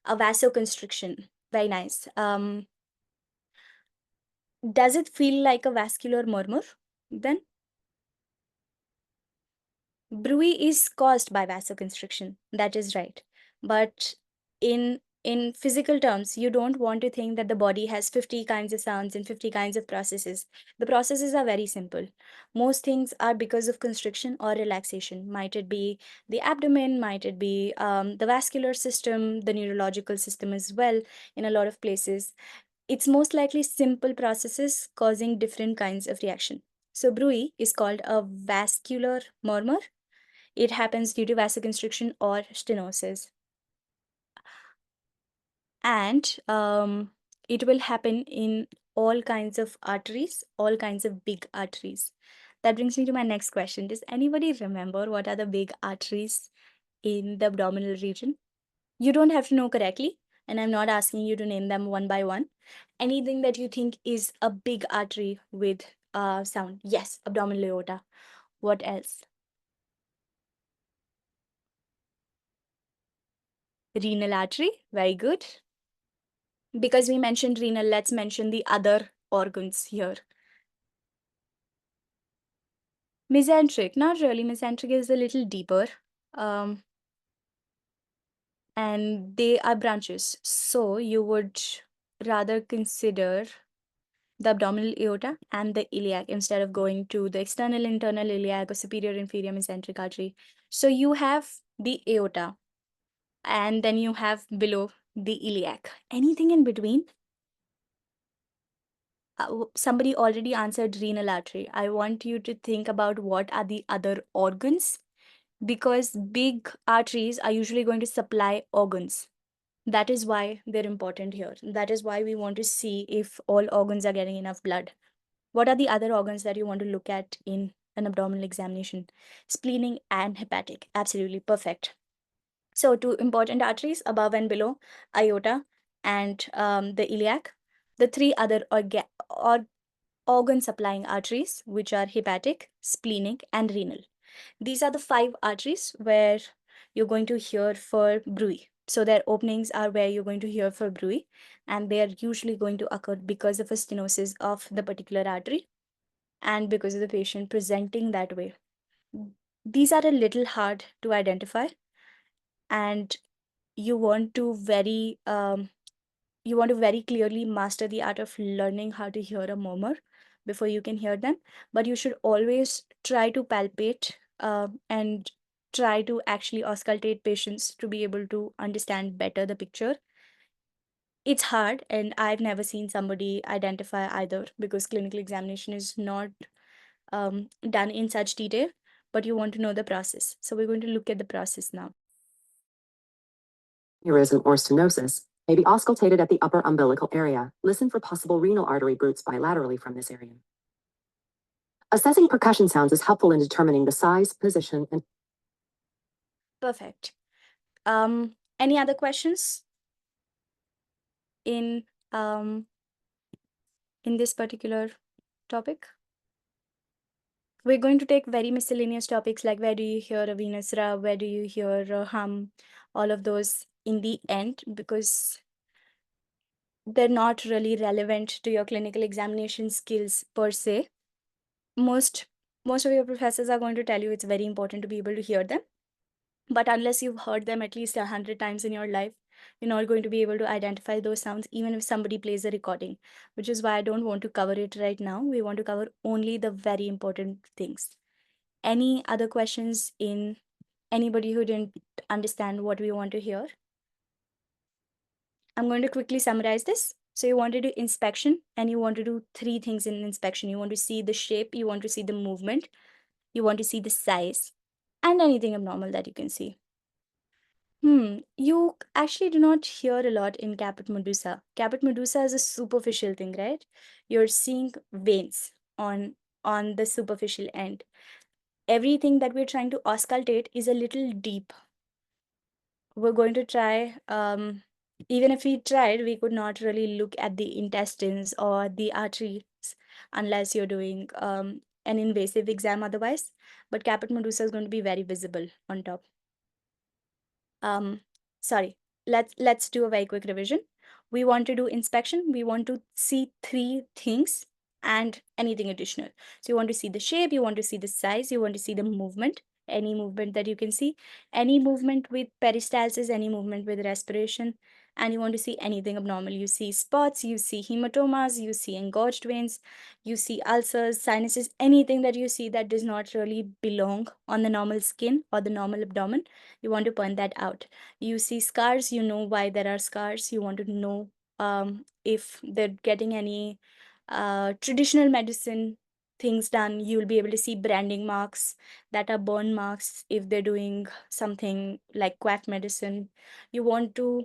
A vasoconstriction, very nice. Does it feel like a vascular murmur then? Bruit is caused by vasoconstriction. That is right. But in physical terms, you don't want to think that the body has 50 kinds of sounds and 50 kinds of processes. The processes are very simple. Most things are because of constriction or relaxation. Might it be the abdomen, might it be the vascular system, the neurological system as well in a lot of places. It's most likely simple processes causing different kinds of reaction. So bruit is called a vascular murmur. It happens due to vasoconstriction or stenosis. And it will happen in all kinds of arteries, all kinds of big arteries. That brings me to my next question. Does anybody remember what are the big arteries in the abdominal region? You don't have to know correctly, and I'm not asking you to name them one by one. Anything that you think is a big artery with sound. Yes, abdominal aorta. What else? Renal artery. Very good. Because we mentioned renal, let's mention the other organs here. Mesenteric, not really. Mesenteric is a little deeper. Um, and they are branches. So you would rather consider the abdominal aorta and the iliac instead of going to the external internal iliac or superior inferior mesenteric artery. So you have the aorta and then you have below the iliac. Anything in between? Somebody already answered renal artery. I want you to think about what are the other organs, because big arteries are usually going to supply organs. That is why they're important here. That is why we want to see if all organs are getting enough blood. What are the other organs that you want to look at in an abdominal examination? Splenic and hepatic. Absolutely perfect. So, two important arteries above and below aorta and the iliac. The three other organ supplying arteries, which are hepatic, splenic, and renal. These are the 5 arteries where you're going to hear for bruit. So their openings are where you're going to hear for bruit, and they are usually going to occur because of a stenosis of the particular artery and because of the patient presenting that way. These are a little hard to identify, and you want to very clearly master the art of learning how to hear a murmur before you can hear them. But you should always try to palpate and try to actually auscultate patients to be able to understand better the picture. It's hard, and I've never seen somebody identify either because clinical examination is not done in such detail, but you want to know the process. So we're going to look at the process now. Aneurysm or stenosis may be auscultated at the upper umbilical area. Listen for possible renal artery bruits bilaterally from this area. Assessing percussion sounds is helpful in determining the size, position, and Perfect. Any other questions in this particular topic? We're going to take very miscellaneous topics like where do you hear a venous rub, where do you hear a hum, all of those in the end, because they're not really relevant to your clinical examination skills per se. Most of your professors are going to tell you it's very important to be able to hear them, but unless you've heard them at least 100 times in your life, you're not going to be able to identify those sounds even if somebody plays a recording, which is why I don't want to cover it right now. We want to cover only the very important things. Any other questions in anybody who didn't understand what we want to hear? I'm going to quickly summarize this. So you want to do inspection, and you want to do 3 things in inspection. You want to see the shape, you want to see the movement, you want to see the size, and anything abnormal that you can see. You actually do not hear a lot in caput medusa. Caput medusa is a superficial thing, right? You're seeing veins on the superficial end. Everything that we're trying to auscultate is a little deep. We're going to try, even if we tried, we could not really look at the intestines or the arteries unless you're doing an invasive exam otherwise. But caput medusa is going to be very visible on top. Sorry, let's do a very quick revision. We want to do inspection. We want to see 3 things and anything additional. So you want to see the shape, you want to see the size, you want to see the movement, any movement that you can see, any movement with peristalsis, any movement with respiration, and you want to see anything abnormal. You see spots, you see hematomas, you see engorged veins, you see ulcers, sinuses, anything that you see that does not really belong on the normal skin or the normal abdomen. You want to point that out. You see scars, you know why there are scars. You want to know if they're getting any traditional medicine things done. You'll be able to see branding marks that are burn marks if they're doing something like quack medicine. You want to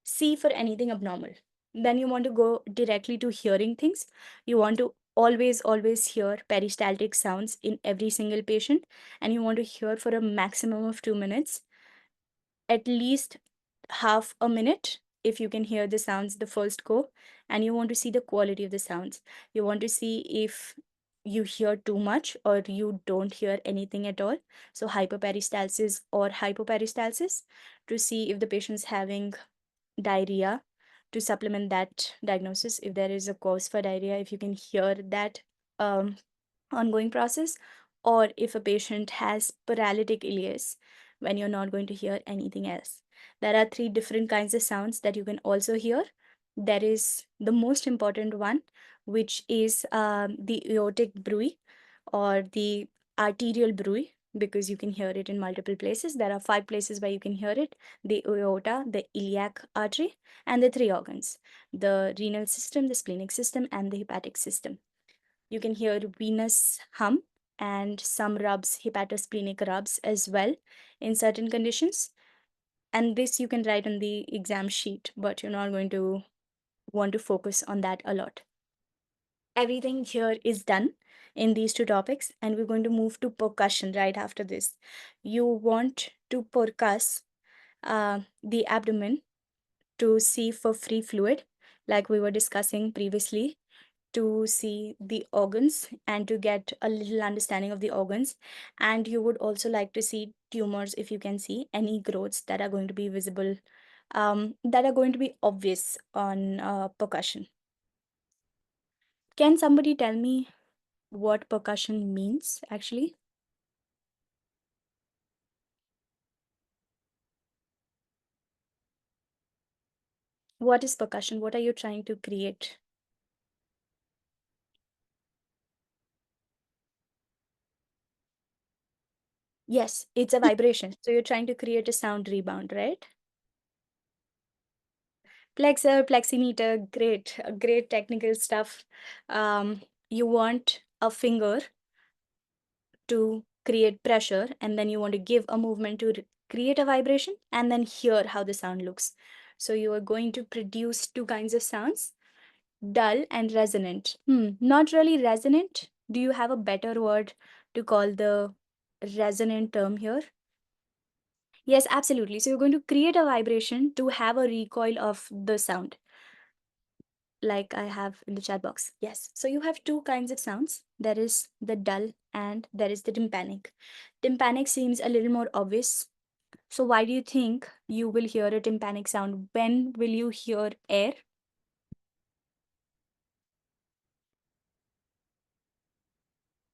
see for anything abnormal. Then you want to go directly to hearing things. You want to always hear peristaltic sounds in every single patient, and you want to hear for a maximum of 2 minutes, at least half a minute if you can hear the sounds the first go. And you want to see the quality of the sounds. You want to see if you hear too much or you don't hear anything at all, so hyperperistalsis or hypoperistalsis, to see if the patient's having diarrhea, to supplement that diagnosis. If there is a cause for diarrhea, if you can hear that um, ongoing process, or if a patient has paralytic ileus, when you're not going to hear anything else. There are three different kinds of sounds that you can also hear. There is the most important one, which is the aortic bruit or the arterial bruit, because you can hear it in multiple places. There are 5 places where you can hear it: the aorta, the iliac artery, and the 3 organs: the renal system, the splenic system, and the hepatic system. You can hear venous hum and some rubs, hepatosplenic rubs as well in certain conditions. And this you can write on the exam sheet, but you're not going to want to focus on that a lot. Everything here is done in these 2 topics, and we're going to move to percussion right after this. You want to percuss the abdomen to see for free fluid, like we were discussing previously, to see the organs and to get a little understanding of the organs. And you would also like to see tumors, if you can see any growths that are going to be visible, that are going to be obvious on percussion. Can somebody tell me what percussion means actually? What is percussion? What are you trying to create? Yes, it's a vibration. So you're trying to create a sound rebound, right? Plexer, pleximeter, great technical stuff. You want a finger to create pressure, and then you want to give a movement to create a vibration, and then hear how the sound looks. So you are going to produce 2 kinds of sounds: dull and resonant. Not really resonant. Do you have a better word to call the resonant term here? Yes, absolutely. So you're going to create a vibration to have a recoil of the sound, like I have in the chat box. Yes. So you have 2 kinds of sounds. There is the dull and there is the tympanic. Tympanic seems a little more obvious. So why do you think you will hear a tympanic sound? When will you hear air?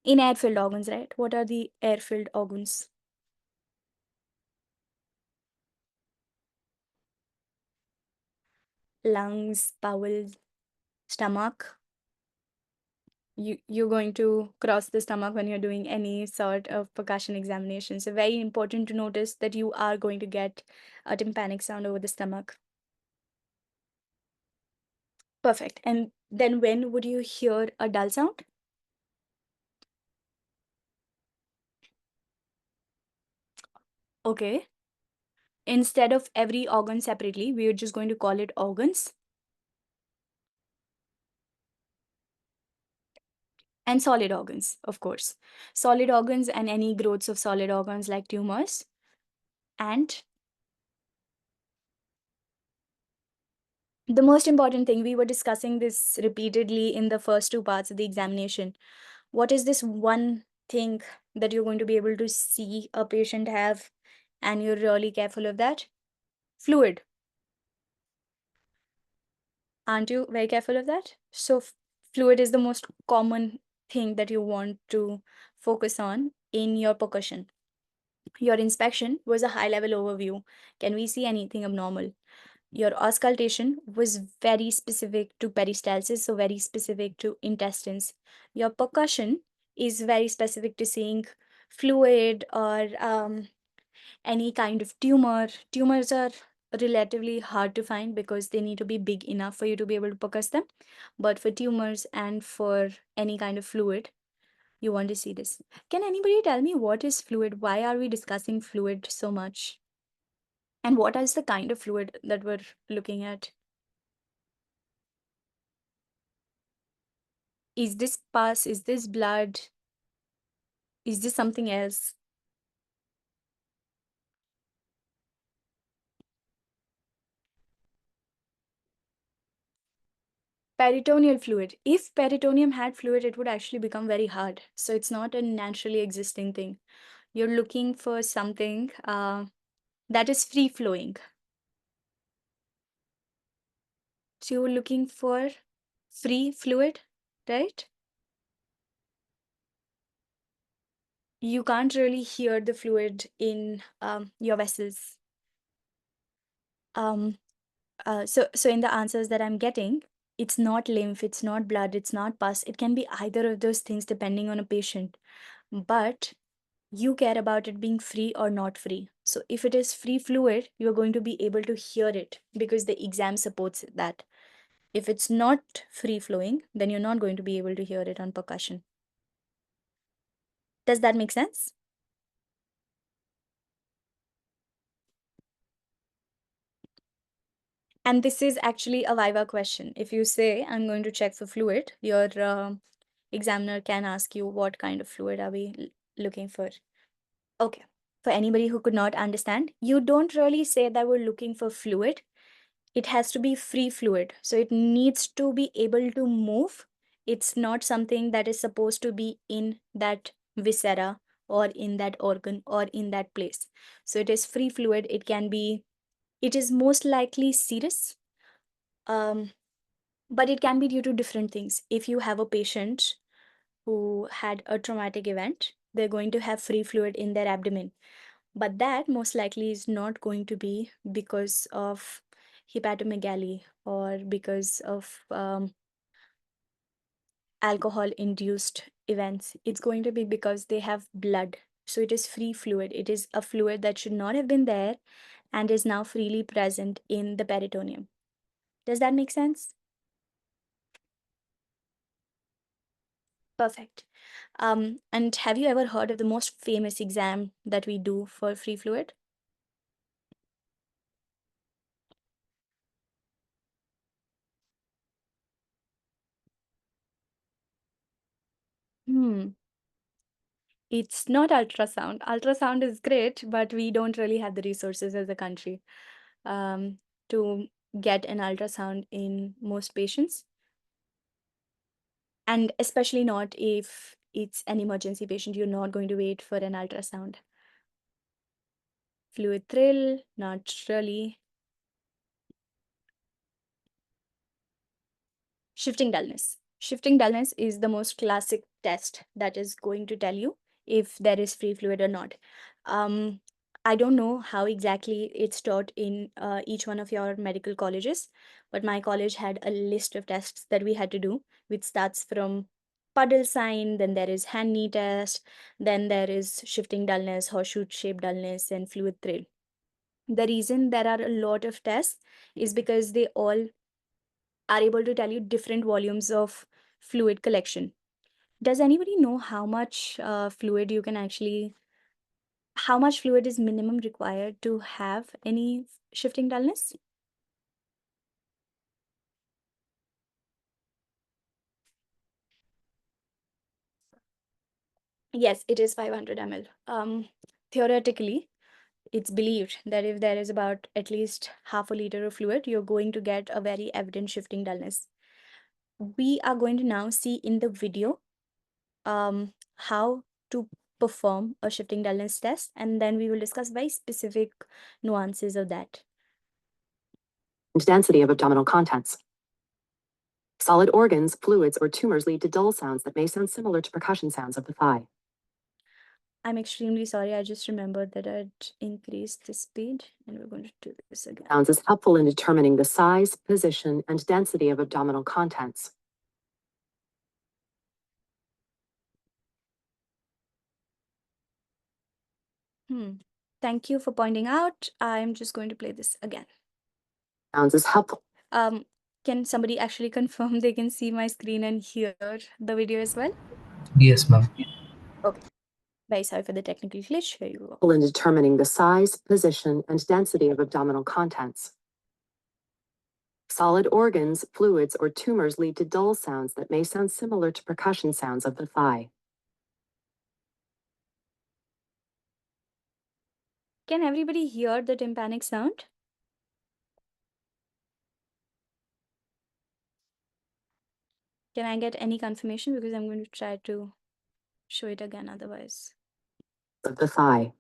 In air-filled organs, right? What are the air-filled organs? Lungs, bowels, stomach. You're going to cross the stomach when you're doing any sort of percussion examination. So very important to notice that you are going to get a tympanic sound over the stomach. Perfect. And then when would you hear a dull sound? Okay. Instead of every organ separately, we are just going to call it organs. And solid organs, of course. Solid organs and any growths of solid organs like tumors. And the most important thing, we were discussing this repeatedly in the first 2 parts of the examination. What is this one thing that you're going to be able to see a patient have and you're really careful of that? Fluid. Aren't you very careful of that? So fluid is the most common thing that you want to focus on in your percussion. Your inspection was a high level overview. Can we see anything abnormal? Your auscultation was very specific to peristalsis, so very specific to intestines. Your percussion is very specific to seeing fluid or any kind of tumor. Tumors are relatively hard to find because they need to be big enough for you to be able to percuss them. But for tumors and for any kind of fluid, you want to see this. Can anybody tell me what is fluid? Why are we discussing fluid so much? And what is the kind of fluid that we're looking at? Is this pus? Is this blood? Is this something else? Peritoneal fluid. If peritoneum had fluid, it would actually become very hard. So it's not a naturally existing thing. You're looking for something that is free flowing. So you're looking for free fluid, right? You can't really hear the fluid in your vessels. So in the answers that I'm getting, it's not lymph, it's not blood, it's not pus. It can be either of those things depending on a patient. But you care about it being free or not free. So if it is free fluid, you're going to be able to hear it because the exam supports that. If it's not free flowing, then you're not going to be able to hear it on percussion. Does that make sense? And this is actually a Viva question. If you say, I'm going to check for fluid, your examiner can ask you, what kind of fluid are we looking for? Okay. For anybody who could not understand, you don't really say that we're looking for fluid. It has to be free fluid. So it needs to be able to move. It's not something that is supposed to be in that viscera or in that organ or in that place. So it is free fluid. It is most likely serous. But it can be due to different things. If you have a patient who had a traumatic event, they're going to have free fluid in their abdomen. But that most likely is not going to be because of hepatomegaly or because of alcohol induced events. It's going to be because they have blood. So it is free fluid. It is a fluid that should not have been there and is now freely present in the peritoneum. Does that make sense? Perfect. And have you ever heard of the most famous exam that we do for free fluid? It's not ultrasound. Ultrasound is great, but we don't really have the resources as a country to get an ultrasound in most patients. And especially not if it's an emergency patient, you're not going to wait for an ultrasound. Fluid thrill, not really. Shifting dullness. Shifting dullness is the most classic test that is going to tell you if there is free fluid or not. I don't know how exactly it's taught in each one of your medical colleges, but my college had a list of tests that we had to do, which starts from puddle sign, then there is hand knee test, then there is shifting dullness, horseshoe shaped dullness, and fluid thrill. The reason there are a lot of tests is because they all are able to tell you different volumes of fluid collection. Does anybody know how much fluid you can actually, how much fluid is minimum required to have any shifting dullness? Yes, it is 500 ml. Theoretically, it's believed that if there is about at least half a liter of fluid, you're going to get a very evident shifting dullness. We are going to now see in the video how to perform a shifting dullness test, and then we will discuss very specific nuances of that. Density of abdominal contents. Solid organs, fluids, or tumors lead to dull sounds that may sound similar to percussion sounds of the thigh. I'm extremely sorry. I just remembered that I'd increased the speed, and we're going to do this again. Sounds is helpful in determining the size, position, and density of abdominal contents. Thank you for pointing out. I'm just going to play this again. Sounds is helpful. Can somebody actually confirm they can see my screen and hear the video as well? Yes, ma'am. Okay. Very sorry for the technical glitch. Here you go. In determining the size, position, and density of abdominal contents. Solid organs, fluids, or tumors lead to dull sounds that may sound similar to percussion sounds of the thigh. Can everybody hear the tympanic sound? Can I get any confirmation? Because I'm going to try to show it again otherwise. Of the thigh.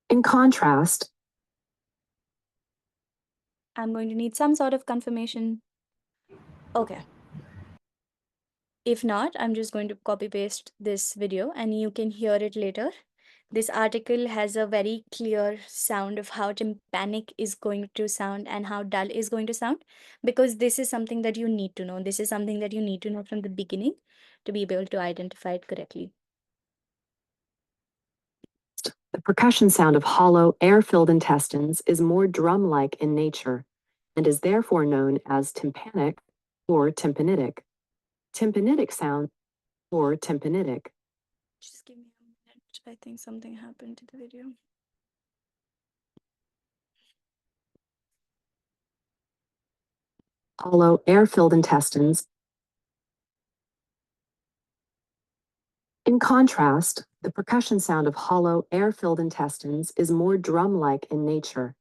In contrast, I'm going to need some sort of confirmation. Okay. If not, I'm just going to copy paste this video and you can hear it later. This article has a very clear sound of how tympanic is going to sound and how dull is going to sound, because this is something that you need to know. This is something that you need to know from the beginning to be able to identify it correctly. The percussion sound of hollow, air-filled intestines is more drum-like in nature and is therefore known as tympanic or tympanitic. Tympanitic sound or tympanitic. Just give me a minute. I think something happened to the video. Hollow, air-filled intestines. In contrast, the percussion sound of hollow, air-filled intestines is more drum-like in nature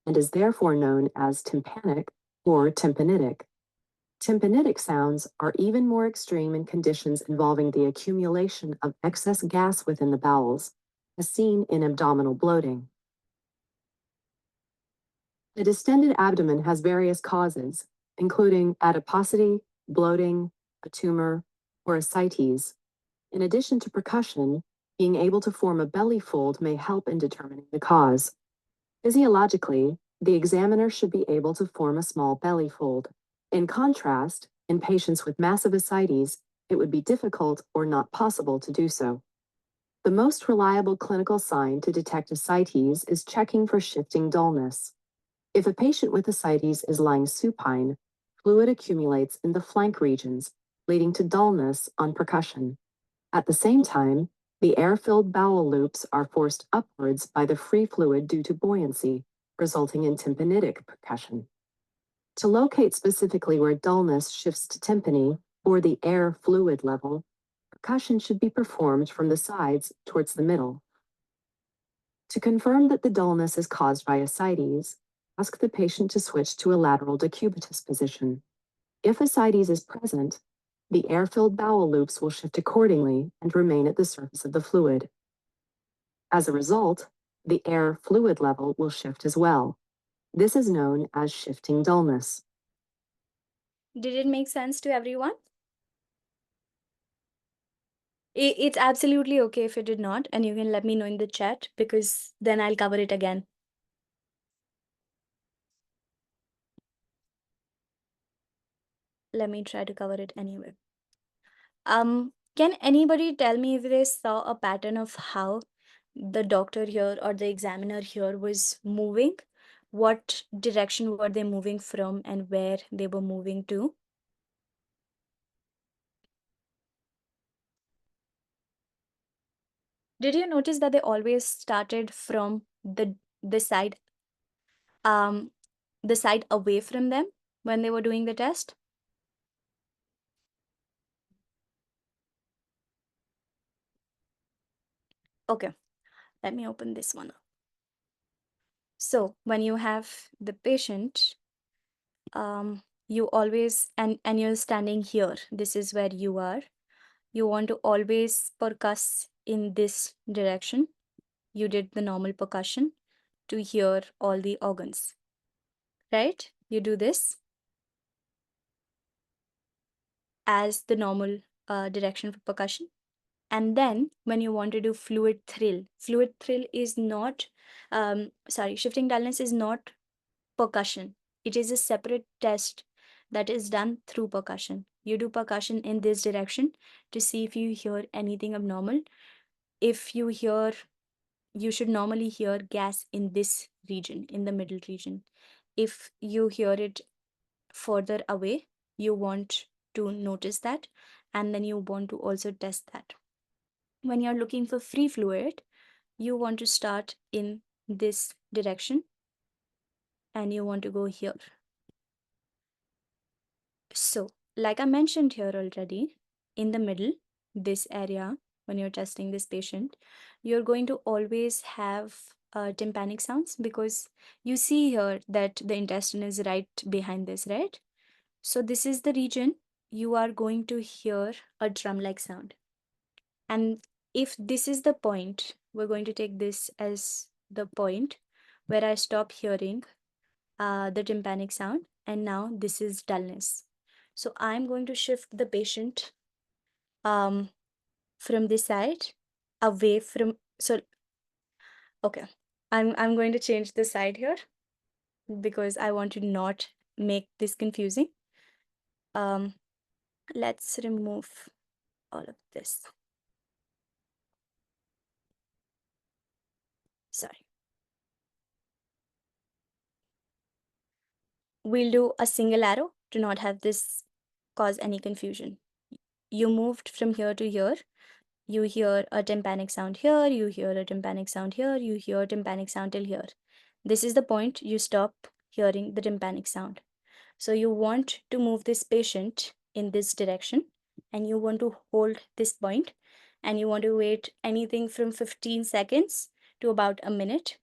and is therefore known as tympanic or tympanitic. Tympanitic sounds are even more extreme in conditions involving the accumulation of excess gas within the bowels, as seen in abdominal bloating. The distended abdomen has various causes, including adiposity, bloating, a tumor, or ascites. In addition to percussion, being able to form a belly fold may help in determining the cause. Physiologically, the examiner should be able to form a small belly fold. In contrast, in patients with massive ascites, it would be difficult or not possible to do so. The most reliable clinical sign to detect ascites is checking for shifting dullness. If a patient with ascites is lying supine, fluid accumulates in the flank regions, leading to dullness on percussion. At the same time, the air-filled bowel loops are forced upwards by the free fluid due to buoyancy, resulting in tympanitic percussion. To locate specifically where dullness shifts to tympany or the air fluid level, percussion should be performed from the sides towards the middle. To confirm that the dullness is caused by ascites, ask the patient to switch to a lateral decubitus position. If ascites is present, the air-filled bowel loops will shift accordingly and remain at the surface of the fluid. As a result, the air fluid level will shift as well. This is known as shifting dullness. Did it make sense to everyone? It's absolutely okay if it did not, and you can let me know in the chat because then I'll cover it again. Let me try to cover it anyway. Can anybody tell me if they saw a pattern of how the doctor here or the examiner here was moving? What direction were they moving from and where they were moving to? Did you notice that they always started from the side um the side away from them when they were doing the test? Okay, let me open this one up. So when you have the patient, you always and you're standing here, this is where you are. You want to always percuss in this direction. You did the normal percussion to hear all the organs, right? You do this as the normal direction for percussion. And then when you want to do fluid thrill is not, shifting dullness is not percussion. It is a separate test that is done through percussion. You do percussion in this direction to see if you hear anything abnormal. If you hear, you should normally hear gas in this region, in the middle region. If you hear it further away, you want to notice that, and then you want to also test that. When you're looking for free fluid, you want to start in this direction and you want to go here. So, like I mentioned here already, in the middle, this area, when you're testing this patient, you're going to always have tympanic sounds because you see here that the intestine is right behind this, right? So, this is the region you are going to hear a drum-like sound. And if this is the point, we're going to take this as the point where I stop hearing the tympanic sound, and now this is dullness. So I'm going to shift the patient from this side away from, so okay, I'm going to change the side here because I want to not make this confusing. Let's remove all of this. Sorry. We'll do a single arrow to not have this cause any confusion. You moved from here to here. You hear a tympanic sound here, you hear a tympanic sound here, you hear a tympanic sound till here. This is the point you stop hearing the tympanic sound. So you want to move this patient in this direction, and you want to hold this point, and you want to wait anything from 15 seconds to about a minute.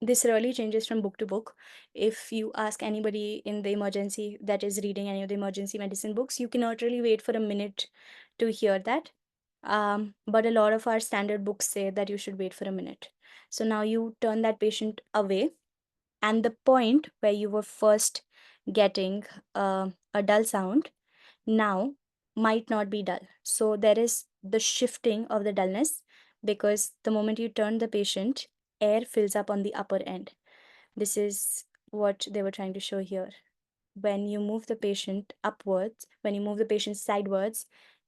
This really changes from book to book. If you ask anybody in the emergency that is reading any of the emergency medicine books, you cannot really wait for a minute to hear that. But a lot of our standard books say that you should wait for a minute. So now you turn that patient away, and the point where you were first getting a dull sound now might not be dull. So there is the shifting of the dullness, because the moment you turn the patient, air fills up on the upper end. This is what they were trying to show here. When you move the patient upwards, when you move the patient sidewards,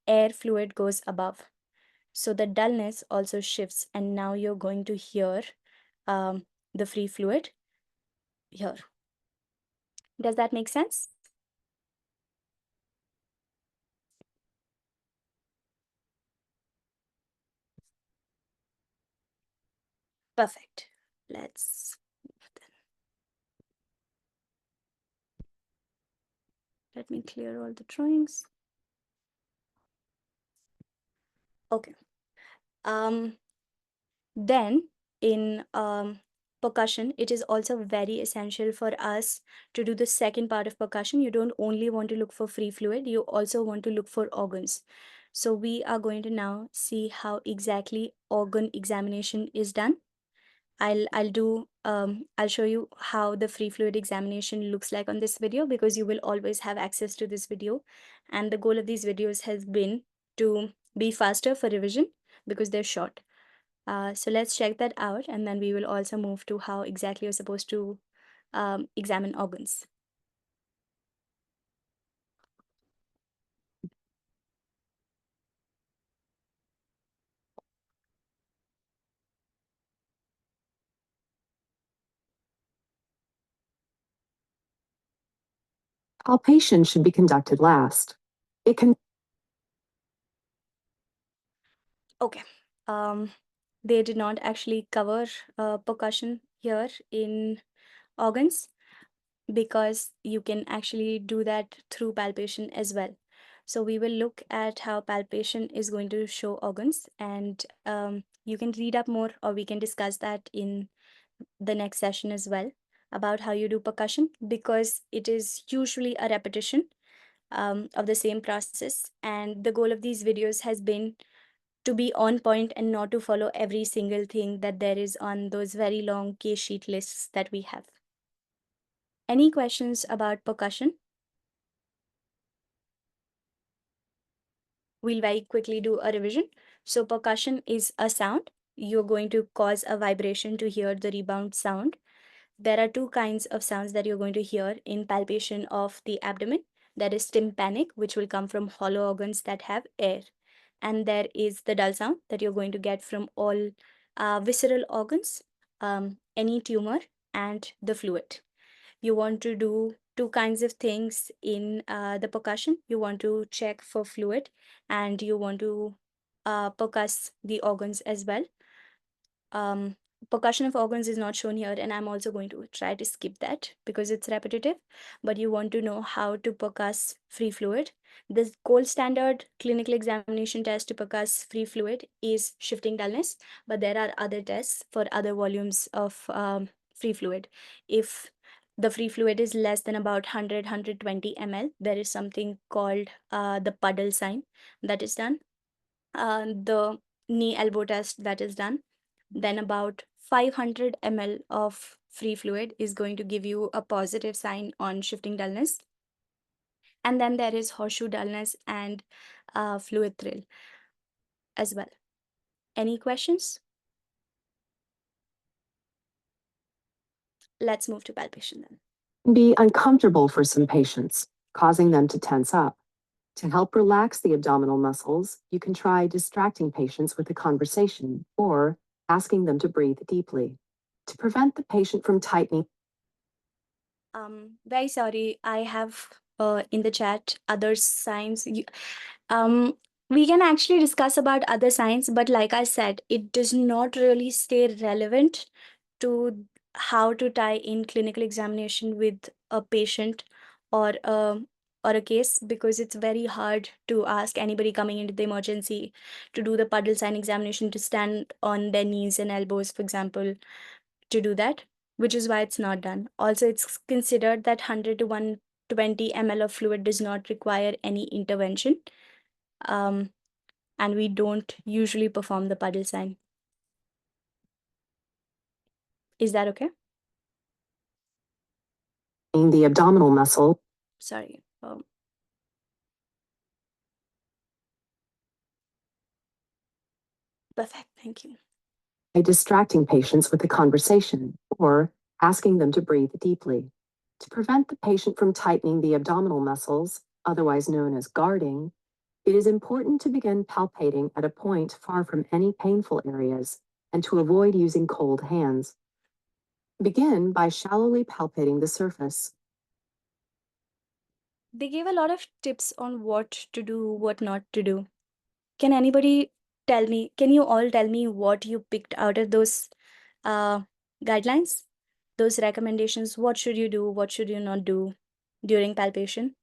air fluid goes above. So the dullness also shifts, and now you're going to hear the free fluid here. Does that make sense? Perfect. Let's let me clear all the drawings. Okay. Then in percussion, it is also very essential for us to do the second part of percussion. You don't only want to look for free fluid, you also want to look for organs. So we are going to now see how exactly organ examination is done. I'll show you how the free fluid examination looks like on this video, because you will always have access to this video. And the goal of these videos has been to be faster for revision because they're short. So let's check that out, and then we will also move to how exactly you're supposed to examine organs. Palpation should be conducted last. It can Okay. They did not actually cover percussion here in organs, because you can actually do that through palpation as well. So we will look at how palpation is going to show organs, and you can read up more, or we can discuss that in the next session as well, about how you do percussion, because it is usually a repetition of the same process. And the goal of these videos has been to be on point and not to follow every single thing that there is on those very long case sheet lists that we have. Any questions about percussion? We'll very quickly do a revision. So percussion is a sound. You're going to cause a vibration to hear the rebound sound. There are two kinds of sounds that you're going to hear in palpation of the abdomen. That is tympanic, which will come from hollow organs that have air. And there is the dull sound that you're going to get from all visceral organs, any tumor, and the fluid. You want to do two kinds of things in the percussion. You want to check for fluid, and you want to percuss the organs as well. Percussion of organs is not shown here, and I'm also going to try to skip that because it's repetitive, but you want to know how to percuss free fluid. The gold standard clinical examination test to percuss free fluid is shifting dullness, but there are other tests for other volumes of free fluid. If the free fluid is less than about 120 ml, there is something called the puddle sign that is done. The knee elbow test that is done. then about 500 ml of free fluid is going to give you a positive sign on shifting dullness. And then there is horseshoe dullness and fluid thrill as well. Any questions? Let's move to palpation then. Be uncomfortable for some patients, causing them to tense up. To help relax the abdominal muscles, you can try distracting patients with a conversation or asking them to breathe deeply. To prevent the patient from tightening, Very sorry, I have in the chat other signs. Um, we can actually discuss about other signs, but like I said, it does not really stay relevant to how to tie in clinical examination with a patient or a case, because it's very hard to ask anybody coming into the emergency to do the puddle sign examination to stand on their knees and elbows, for example, to do that, which is why it's not done. Also, it's considered that 100 to 120 ml of fluid does not require any intervention. And we don't usually perform the puddle sign. Is that okay? the abdominal muscle, Sorry. Perfect. Thank you. by distracting patients with a conversation or asking them to breathe deeply. To prevent the patient from tightening the abdominal muscles, otherwise known as guarding, it is important to begin palpating at a point far from any painful areas and to avoid using cold hands. Begin by shallowly palpating the surface. They gave a lot of tips on what to do, what not to do. Can anybody tell me, can you all tell me what you picked out of those guidelines, those recommendations? What should you do? What should you not do during palpation?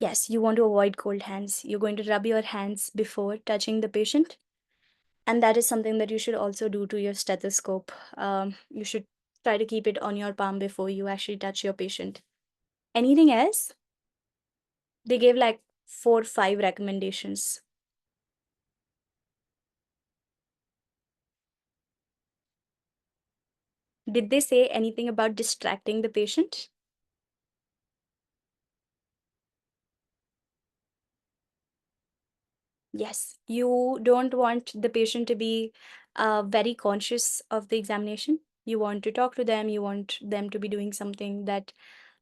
Yes, you want to avoid cold hands. You're going to rub your hands before touching the patient. And that is something that you should also do to your stethoscope. You should try to keep it on your palm before you actually touch your patient. Anything else? They gave like 4 or 5 recommendations. Did they say anything about distracting the patient? Yes, you don't want the patient to be very conscious of the examination. You want to talk to them, you want them to be doing something that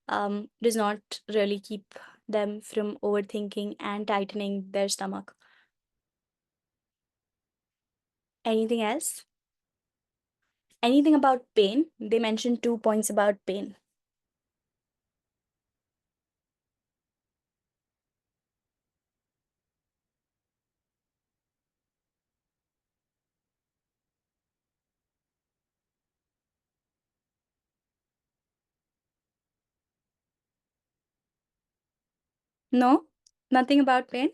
does not really keep them from overthinking and tightening their stomach. Anything else? Anything about pain? They mentioned 2 points about pain. No? Nothing about pain?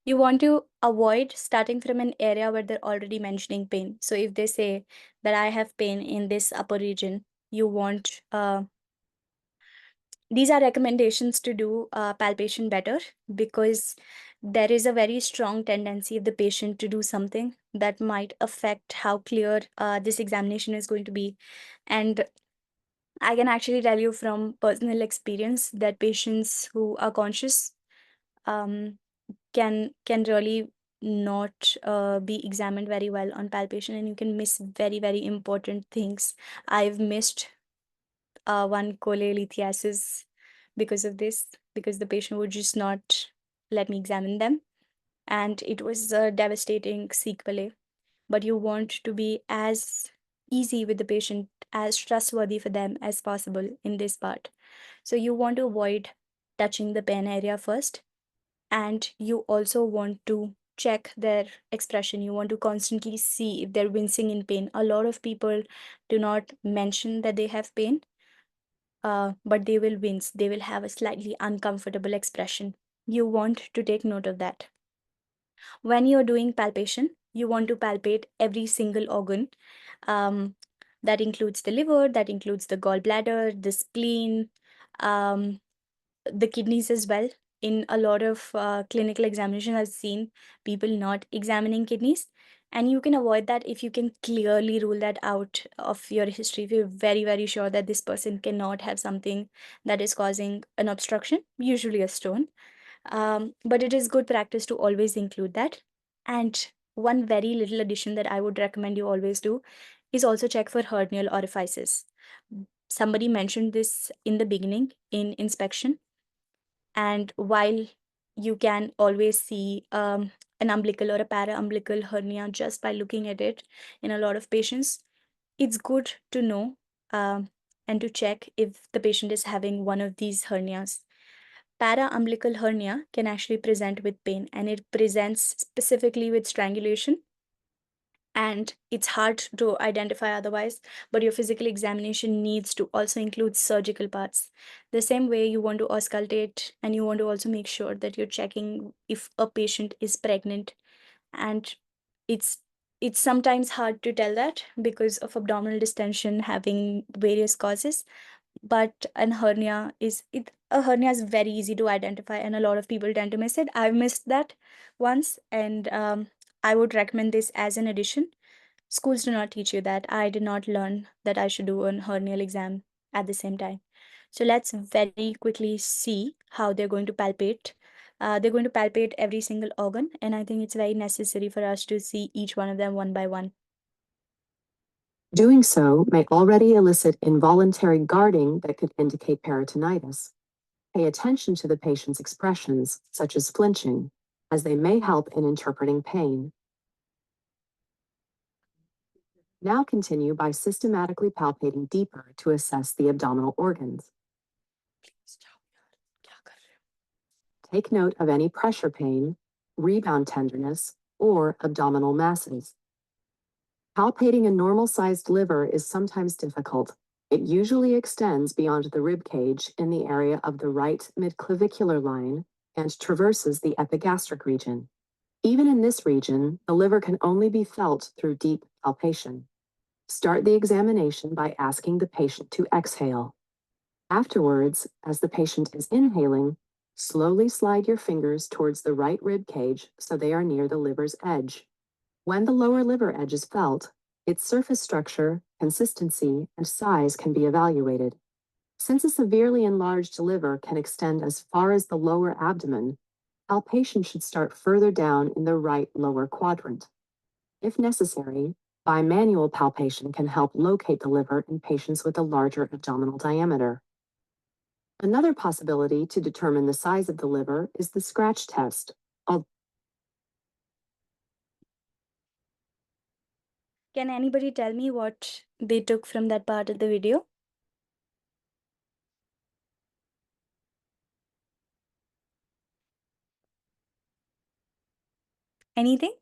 You want to avoid starting from an area where they're already mentioning pain. So if they say that I have pain in this upper region, you want these are recommendations to do palpation better, because there is a very strong tendency of the patient to do something that might affect how clear this examination is going to be. And I can actually tell you from personal experience that patients who are conscious um, can really not be examined very well on palpation, and you can miss very, very important things. I've missed one cholelithiasis because of this, because the patient would just not let me examine them, and it was a devastating sequelae. But you want to be as easy with the patient, as trustworthy for them as possible in this part. So you want to avoid touching the pain area first, and you also want to check their expression. You want to constantly see if they're wincing in pain. A lot of people do not mention that they have pain, but they will wince. They will have a slightly uncomfortable expression. You want to take note of that. When you're doing palpation, you want to palpate every single organ. That includes the liver, that includes the gallbladder, the spleen, the kidneys as well. in a lot of clinical examinations, I've seen people not examining kidneys. And you can avoid that if you can clearly rule that out of your history. If you're very, very sure that this person cannot have something that is causing an obstruction, usually a stone. But it is good practice to always include that. And one very little addition that I would recommend you always do is also check for hernial orifices. Somebody mentioned this in the beginning in inspection. And while you can always see an umbilical or a para-umbilical hernia just by looking at it in a lot of patients, it's good to know and to check if the patient is having one of these hernias. Para-umbilical hernia can actually present with pain, and it presents specifically with strangulation, and it's hard to identify otherwise, but your physical examination needs to also include surgical parts. The same way you want to auscultate, and you want to also make sure that you're checking if a patient is pregnant. And it's it's sometimes hard to tell that because of abdominal distension having various causes, but a hernia is very easy to identify, and a lot of people tend to miss it. I've missed that once, and I would recommend this as an addition. Schools do not teach you that. I did not learn that I should do an hernial exam at the same time. So let's very quickly see how they're going to palpate. They're going to palpate every single organ, and I think it's very necessary for us to see each one of them one by one. Doing so may already elicit involuntary guarding that could indicate peritonitis. Pay attention to the patient's expressions, such as flinching, as they may help in interpreting pain. Now continue by systematically palpating deeper to assess the abdominal organs. Take note of any pressure pain, rebound tenderness, or abdominal masses. Palpating a normal-sized liver is sometimes difficult. It usually extends beyond the rib cage in the area of the right midclavicular line and traverses the epigastric region. Even in this region, the liver can only be felt through deep palpation. Start the examination by asking the patient to exhale. Afterwards, as the patient is inhaling, slowly slide your fingers towards the right rib cage so they are near the liver's edge. When the lower liver edge is felt, its surface structure, consistency, and size can be evaluated. Since a severely enlarged liver can extend as far as the lower abdomen, palpation should start further down in the right lower quadrant. If necessary, bimanual palpation can help locate the liver in patients with a larger abdominal diameter. Another possibility to determine the size of the liver is the scratch test. Can anybody tell me what they took from that part of the video? Anything?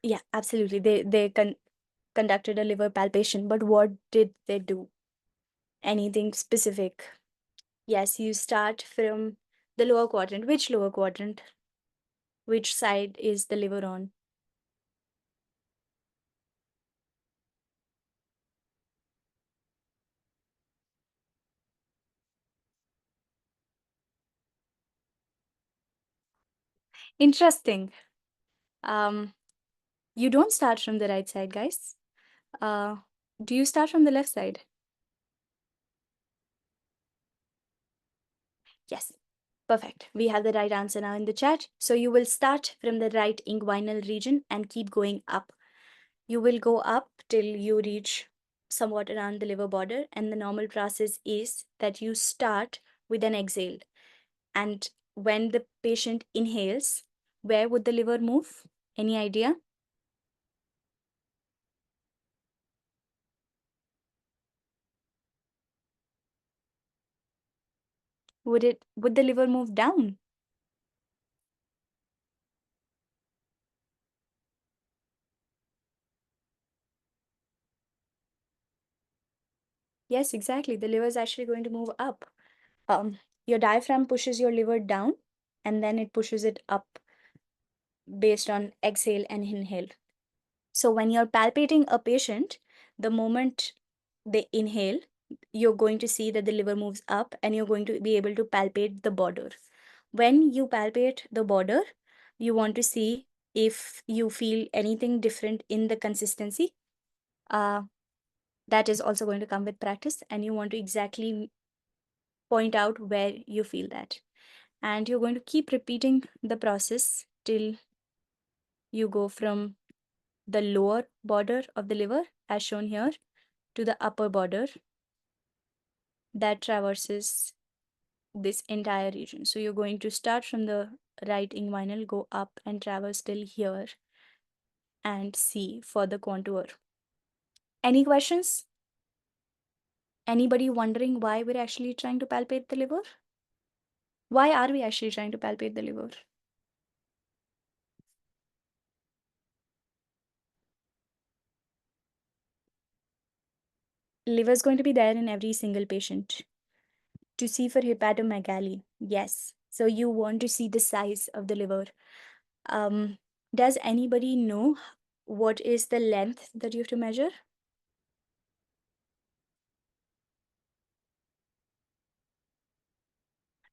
Yeah, absolutely. They conducted a liver palpation, but what did they do? Anything specific? Yes, you start from the lower quadrant. Which lower quadrant? Which side is the liver on? Interesting. Um, you don't start from the right side, guys. Uh, do you start from the left side? Yes. Perfect. We have the right answer now in the chat. So you will start from the right inguinal region and keep going up. You will go up till you reach somewhat around the liver border. And the normal process is that you start with an exhale. And when the patient inhales, where would the liver move? Any idea? Would the liver move down? Yes, exactly. The liver is actually going to move up. Your diaphragm pushes your liver down, and then it pushes it up based on exhale and inhale. So when you're palpating a patient, the moment they inhale, you're going to see that the liver moves up and you're going to be able to palpate the border. When you palpate the border, you want to see if you feel anything different in the consistency. That is also going to come with practice, and you want to exactly point out where you feel that. And you're going to keep repeating the process till you go from the lower border of the liver, as shown here, to the upper border that traverses this entire region. So you're going to start from the right inguinal, go up and traverse till here and see for the contour. Any questions? Anybody wondering why we're actually trying to palpate the liver? Why are we actually trying to palpate the liver? Liver is going to be there in every single patient. To see for hepatomegaly, yes. So you want to see the size of the liver. Does anybody know what is the length that you have to measure?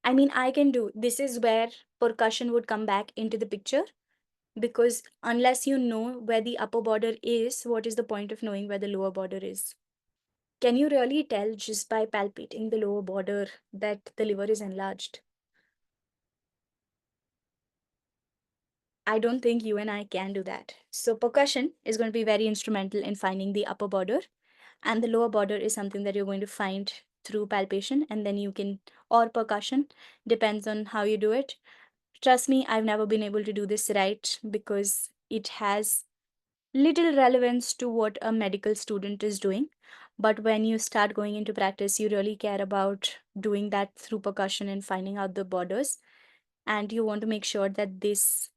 I mean, I can do. This is where percussion would come back into the picture, because unless you know where the upper border is, what is the point of knowing where the lower border is? Can you really tell just by palpating the lower border that the liver is enlarged? I don't think you and I can do that. So percussion is going to be very instrumental in finding the upper border, and the lower border is something that you're going to find through palpation, and then you can, or percussion, depends on how you do it. Trust me, I've never been able to do this right because it has little relevance to what a medical student is doing. But when you start going into practice, you really care about doing that through percussion and finding out the borders. And you want to make sure that this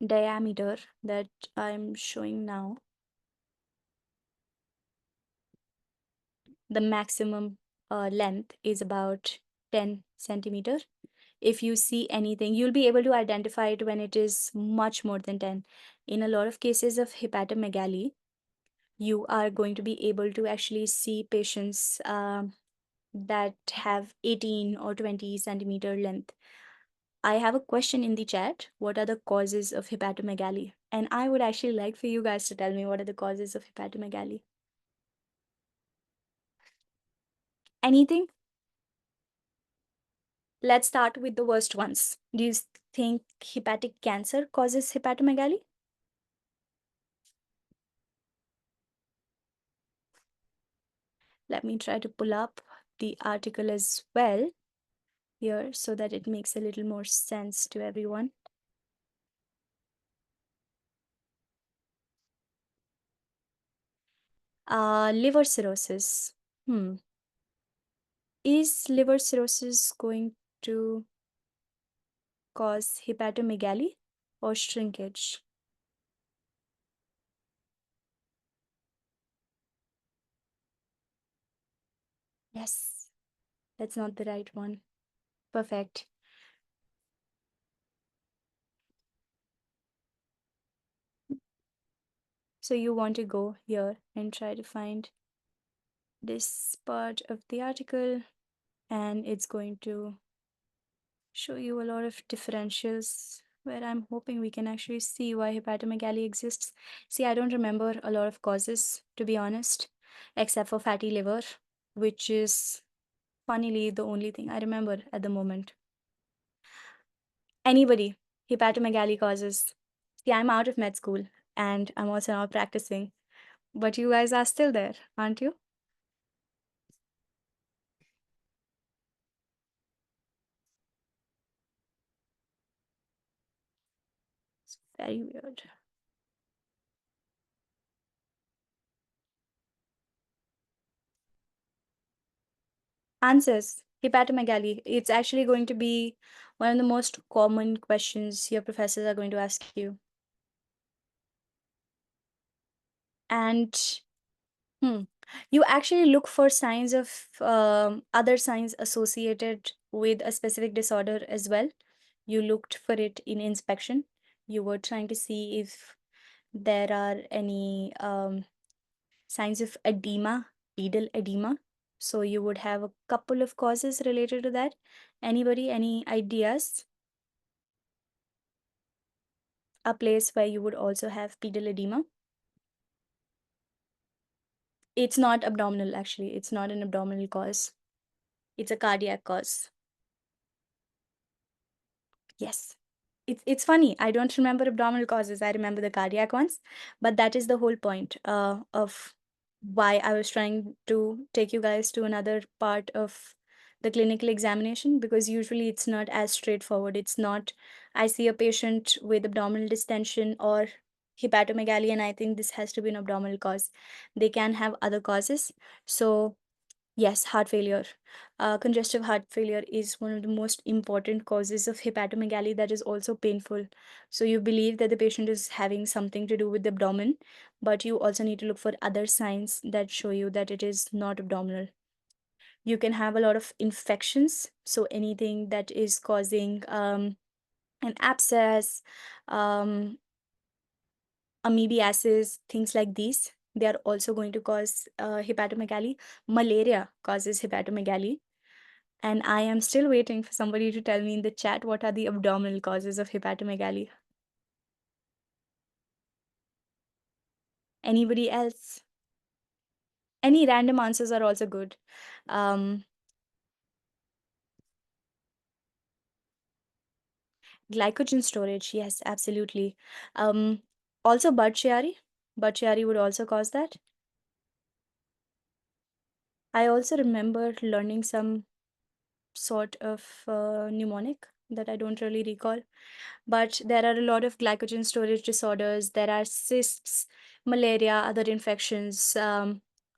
diameter that I'm showing now, the maximum length is about 10 centimeter. If you see anything, you'll be able to identify it when it is much more than 10. In a lot of cases of hepatomegaly, you are going to be able to actually see patients that have 18 or 20 centimeter length. I have a question in the chat. What are the causes of hepatomegaly? And I would actually like for you guys to tell me what are the causes of hepatomegaly. Anything? Let's start with the worst ones. Do you think hepatic cancer causes hepatomegaly? Let me try to pull up the article as well here so that it makes a little more sense to everyone. Liver cirrhosis. Is liver cirrhosis going to cause hepatomegaly or shrinkage? Yes, that's not the right one. Perfect. So you want to go here and try to find this part of the article, and it's going to show you a lot of differentials where I'm hoping we can actually see why hepatomegaly exists. See, I don't remember a lot of causes, to be honest, except for fatty liver, which is funnily the only thing I remember at the moment. Anybody, hepatomegaly causes. See, I'm out of med school and I'm also not practicing, but you guys are still there, aren't you? It's very weird. Answers. Hepatomegaly. It's actually going to be one of the most common questions your professors are going to ask you. And you actually look for signs of other signs associated with a specific disorder as well. You looked for it in inspection. You were trying to see if there are any signs of edema, pedal edema. So you would have a couple of causes related to that. Anybody, any ideas? A place where you would also have pedal edema? It's not abdominal, actually. It's not an abdominal cause. It's a cardiac cause. Yes. It's funny. I don't remember abdominal causes. I remember the cardiac ones. But that is the whole point of why I was trying to take you guys to another part of the clinical examination, because usually it's not as straightforward. It's not, I see a patient with abdominal distension or hepatomegaly, and I think this has to be an abdominal cause. They can have other causes. So yes, heart failure. Congestive heart failure is one of the most important causes of hepatomegaly that is also painful. So you believe that the patient is having something to do with the abdomen, but you also need to look for other signs that show you that it is not abdominal. You can have a lot of infections. So anything that is causing an abscess, um, amoebiasis, things like these, they are also going to cause hepatomegaly. Malaria causes hepatomegaly. And I am still waiting for somebody to tell me in the chat what are the abdominal causes of hepatomegaly. Anybody else? Any random answers are also good. Glycogen storage, yes, absolutely. Also Budd-Chiari. Budd-Chiari would also cause that. I also remember learning some sort of mnemonic that I don't really recall. But there are a lot of glycogen storage disorders. There are cysts, malaria, other infections,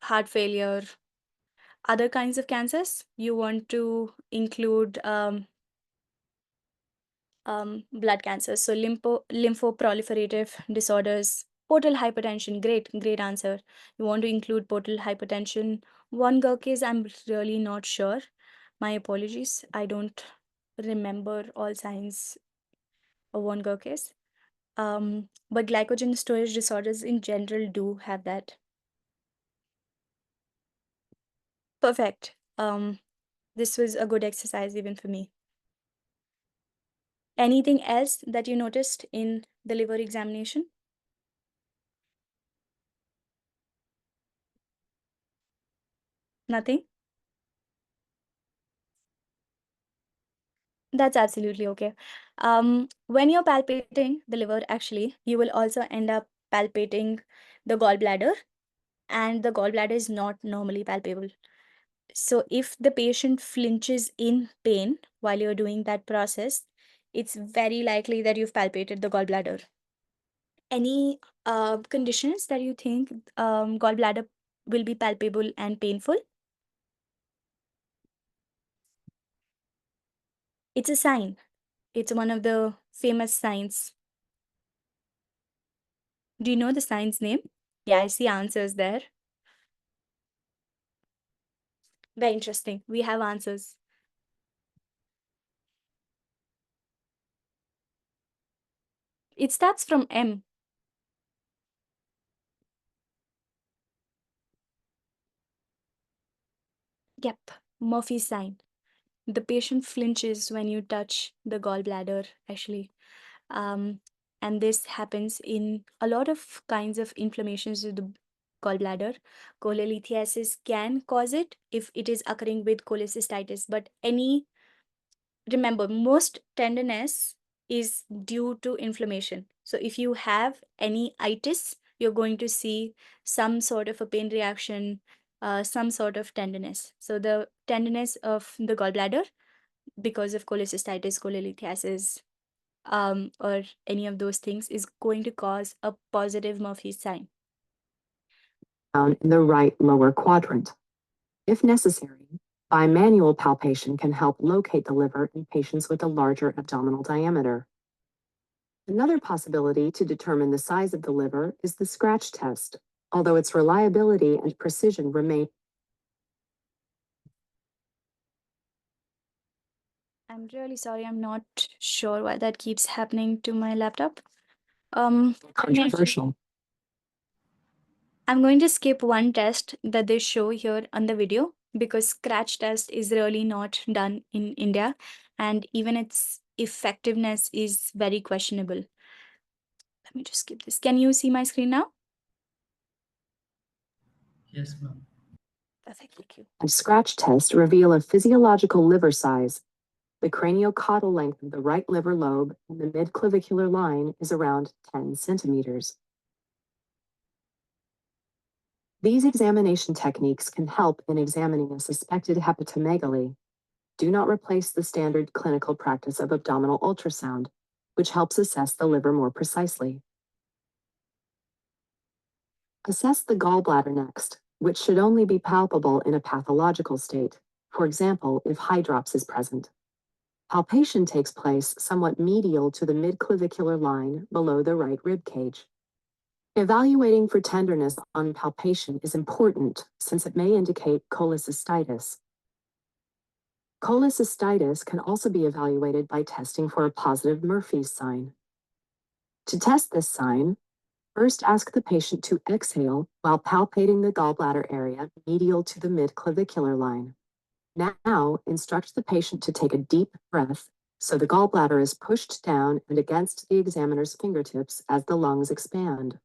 heart failure, other kinds of cancers. You want to include blood cancers. So lymphoproliferative disorders, portal hypertension. Great answer. You want to include portal hypertension. Von Gurkes, I'm really not sure. My apologies. I don't remember all signs of von Gurkes. But glycogen storage disorders in general do have that. Perfect. This was a good exercise even for me. Anything else that you noticed in the liver examination? Nothing? That's absolutely okay. When you're palpating the liver, actually, you will also end up palpating the gallbladder, and the gallbladder is not normally palpable. So if the patient flinches in pain while you're doing that process, it's very likely that you've palpated the gallbladder. Any conditions that you think gallbladder will be palpable and painful? It's a sign. It's one of the famous signs. Do you know the sign's name? Yeah, I see answers there. Very interesting. We have answers. It starts from M. Yep, Murphy's sign. The patient flinches when you touch the gallbladder, actually. And this happens in a lot of kinds of inflammations of the gallbladder. Cholelithiasis can cause it if it is occurring with cholecystitis, but remember, most tenderness is due to inflammation. So if you have any itis, you're going to see some sort of a pain reaction, some sort of tenderness. So the tenderness of the gallbladder because of cholecystitis, cholelithiasis, or any of those things is going to cause a positive Murphy's sign. Down in the right lower quadrant. If necessary, bimanual palpation can help locate the liver in patients with a larger abdominal diameter. Another possibility to determine the size of the liver is the scratch test, although its reliability and precision remain. I'm really sorry. I'm not sure why that keeps happening to my laptop. Controversial. I'm going to skip one test that they show here on the video because scratch test is really not done in India, and even its effectiveness is very questionable. Let me just skip this. Can you see my screen now? Yes, ma'am. Perfect, thank you. And scratch tests reveal a physiological liver size. The craniocaudal length of the right liver lobe and the midclavicular line is around 10 centimeters. These examination techniques can help in examining a suspected hepatomegaly. Do not replace the standard clinical practice of abdominal ultrasound, which helps assess the liver more precisely. Assess the gallbladder next, which should only be palpable in a pathological state, for example, if hydrops is present. Palpation takes place somewhat medial to the midclavicular line below the right rib cage. Evaluating for tenderness on palpation is important since it may indicate cholecystitis. Cholecystitis can also be evaluated by testing for a positive Murphy's sign. To test this sign, first ask the patient to exhale while palpating the gallbladder area medial to the midclavicular line. Now, instruct the patient to take a deep breath so the gallbladder is pushed down and against the examiner's fingertips as the lungs expand.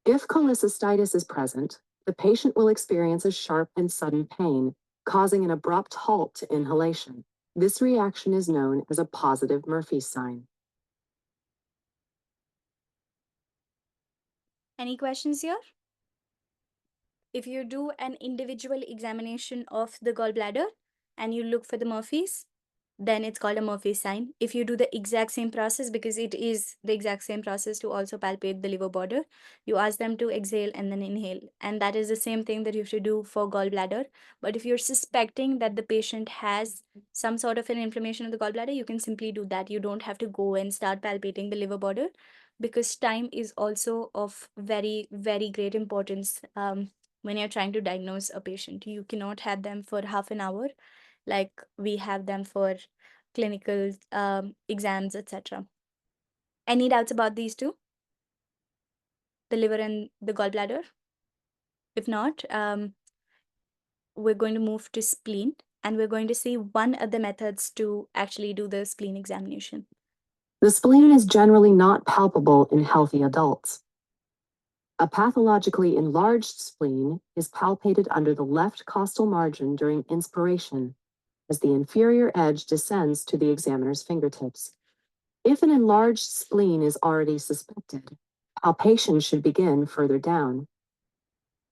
If cholecystitis is present, the patient will experience a sharp and sudden pain, causing an abrupt halt to inhalation. This reaction is known as a positive Murphy's sign. Any questions here? If you do an individual examination of the gallbladder and you look for the Murphy's, then it's called a Murphy's sign. If you do the exact same process, because it is the exact same process to also palpate the liver border, you ask them to exhale and then inhale. And that is the same thing that you have to do for gallbladder. But if you're suspecting that the patient has some sort of an inflammation of the gallbladder, you can simply do that. You don't have to go and start palpating the liver border, because time is also of very, very great importance. When you're trying to diagnose a patient, you cannot have them for half an hour like we have them for clinical exams, etc. Any doubts about these two? The liver and the gallbladder? If not, we're going to move to spleen, and we're going to see one of the methods to actually do the spleen examination. The spleen is generally not palpable in healthy adults. A pathologically enlarged spleen is palpated under the left costal margin during inspiration as the inferior edge descends to the examiner's fingertips. If an enlarged spleen is already suspected, palpation should begin further down.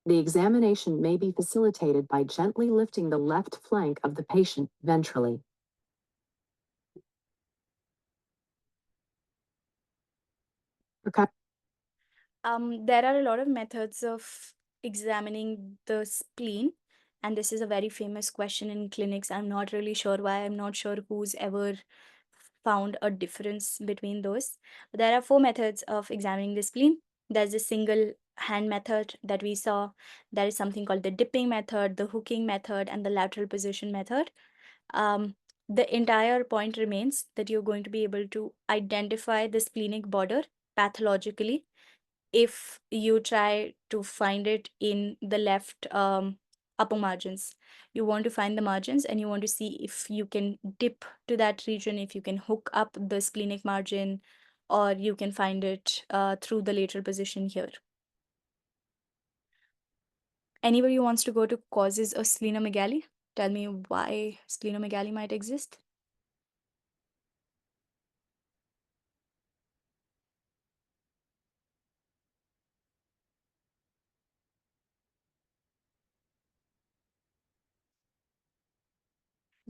The examination may be facilitated by gently lifting the left flank of the patient ventrally. Okay. There are a lot of methods of examining the spleen, and this is a very famous question in clinics. I'm not really sure why. I'm not sure who's ever found a difference between those. There are four methods of examining the spleen. There's a single hand method that we saw. There is something called the dipping method, the hooking method, and the lateral position method. The entire point remains that you're going to be able to identify the splenic border pathologically if you try to find it in the left upper margins. You want to find the margins and you want to see if you can dip to that region, if you can hook up the splenic margin, or you can find it through the lateral position here. Anybody who wants to go to causes of splenomegaly? Tell me why splenomegaly might exist.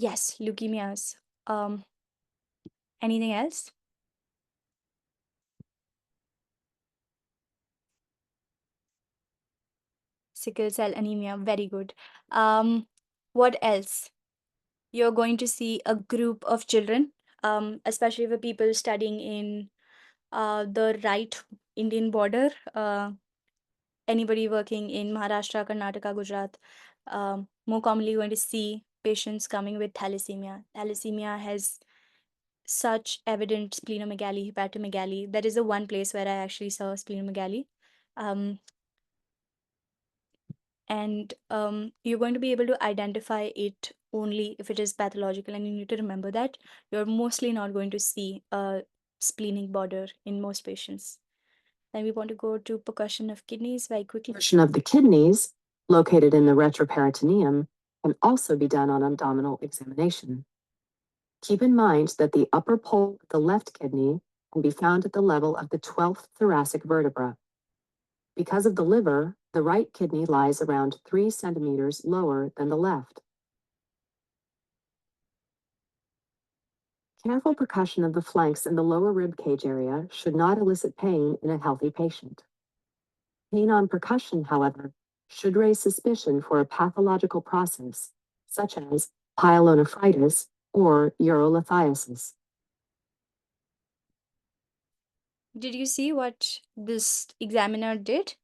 Yes, leukemias. Anything else? Sickle cell anemia, very good. What else? You're going to see a group of children, especially for people studying in the right Indian border. Anybody working in Maharashtra, Karnataka, Gujarat, more commonly going to see patients coming with thalassemia. Thalassemia has such evident splenomegaly, hepatomegaly. That is the one place where I actually saw splenomegaly. And you're going to be able to identify it only if it is pathological. And you need to remember that you're mostly not going to see a splenic border in most patients. Then we want to go to percussion of kidneys very quickly. Percussion of the kidneys, located in the retroperitoneum, can also be done on abdominal examination. Keep in mind that the upper pole of the left kidney can be found at the level of the 12th thoracic vertebra. Because of the liver, the right kidney lies around 3 centimeters lower than the left. Careful percussion of the flanks and the lower rib cage area should not elicit pain in a healthy patient. Pain on percussion, however, should raise suspicion for a pathological process, such as pyelonephritis or urolithiasis. Did you see what this examiner did?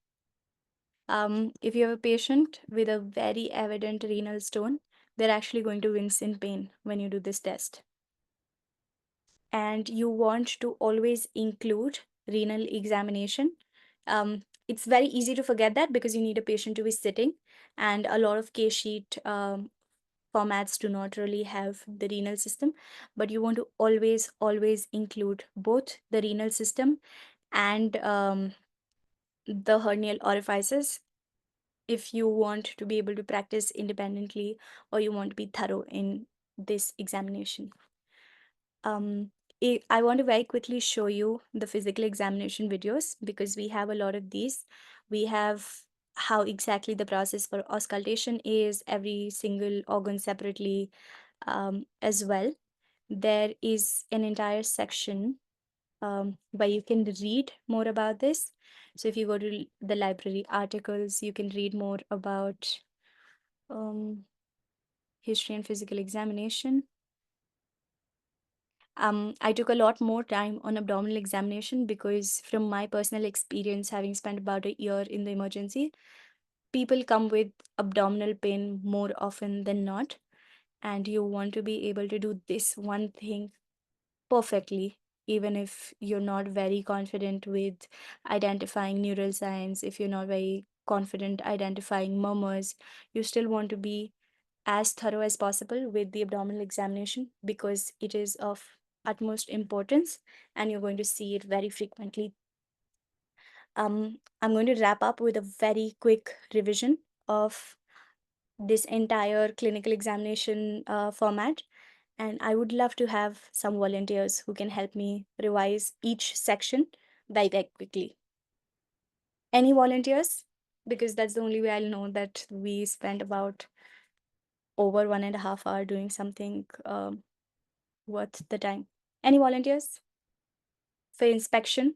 If you have a patient with a very evident renal stone, they're actually going to wince in pain when you do this test. And you want to always include renal examination. It's very easy to forget that because you need a patient to be sitting, and a lot of case sheet formats do not really have the renal system, but you want to always include both the renal system and the hernial orifices if you want to be able to practice independently or you want to be thorough in this examination. I want to very quickly show you the physical examination videos because we have a lot of these. We have how exactly the process for auscultation is, every single organ separately, as well. There is an entire section where you can read more about this. So if you go to the library articles, you can read more about history and physical examination. I took a lot more time on abdominal examination because from my personal experience, having spent about a year in the emergency, people come with abdominal pain more often than not. And you want to be able to do this one thing perfectly, even if you're not very confident with identifying neural signs, if you're not very confident identifying murmurs, you still want to be as thorough as possible with the abdominal examination because it is of utmost importance and you're going to see it very frequently. I'm going to wrap up with a very quick revision of this entire clinical examination format. And I would love to have some volunteers who can help me revise each section very, very quickly. Any volunteers? Because that's the only way I'll know that we spent about over 1.5 hours doing something worth the time. Any volunteers for inspection?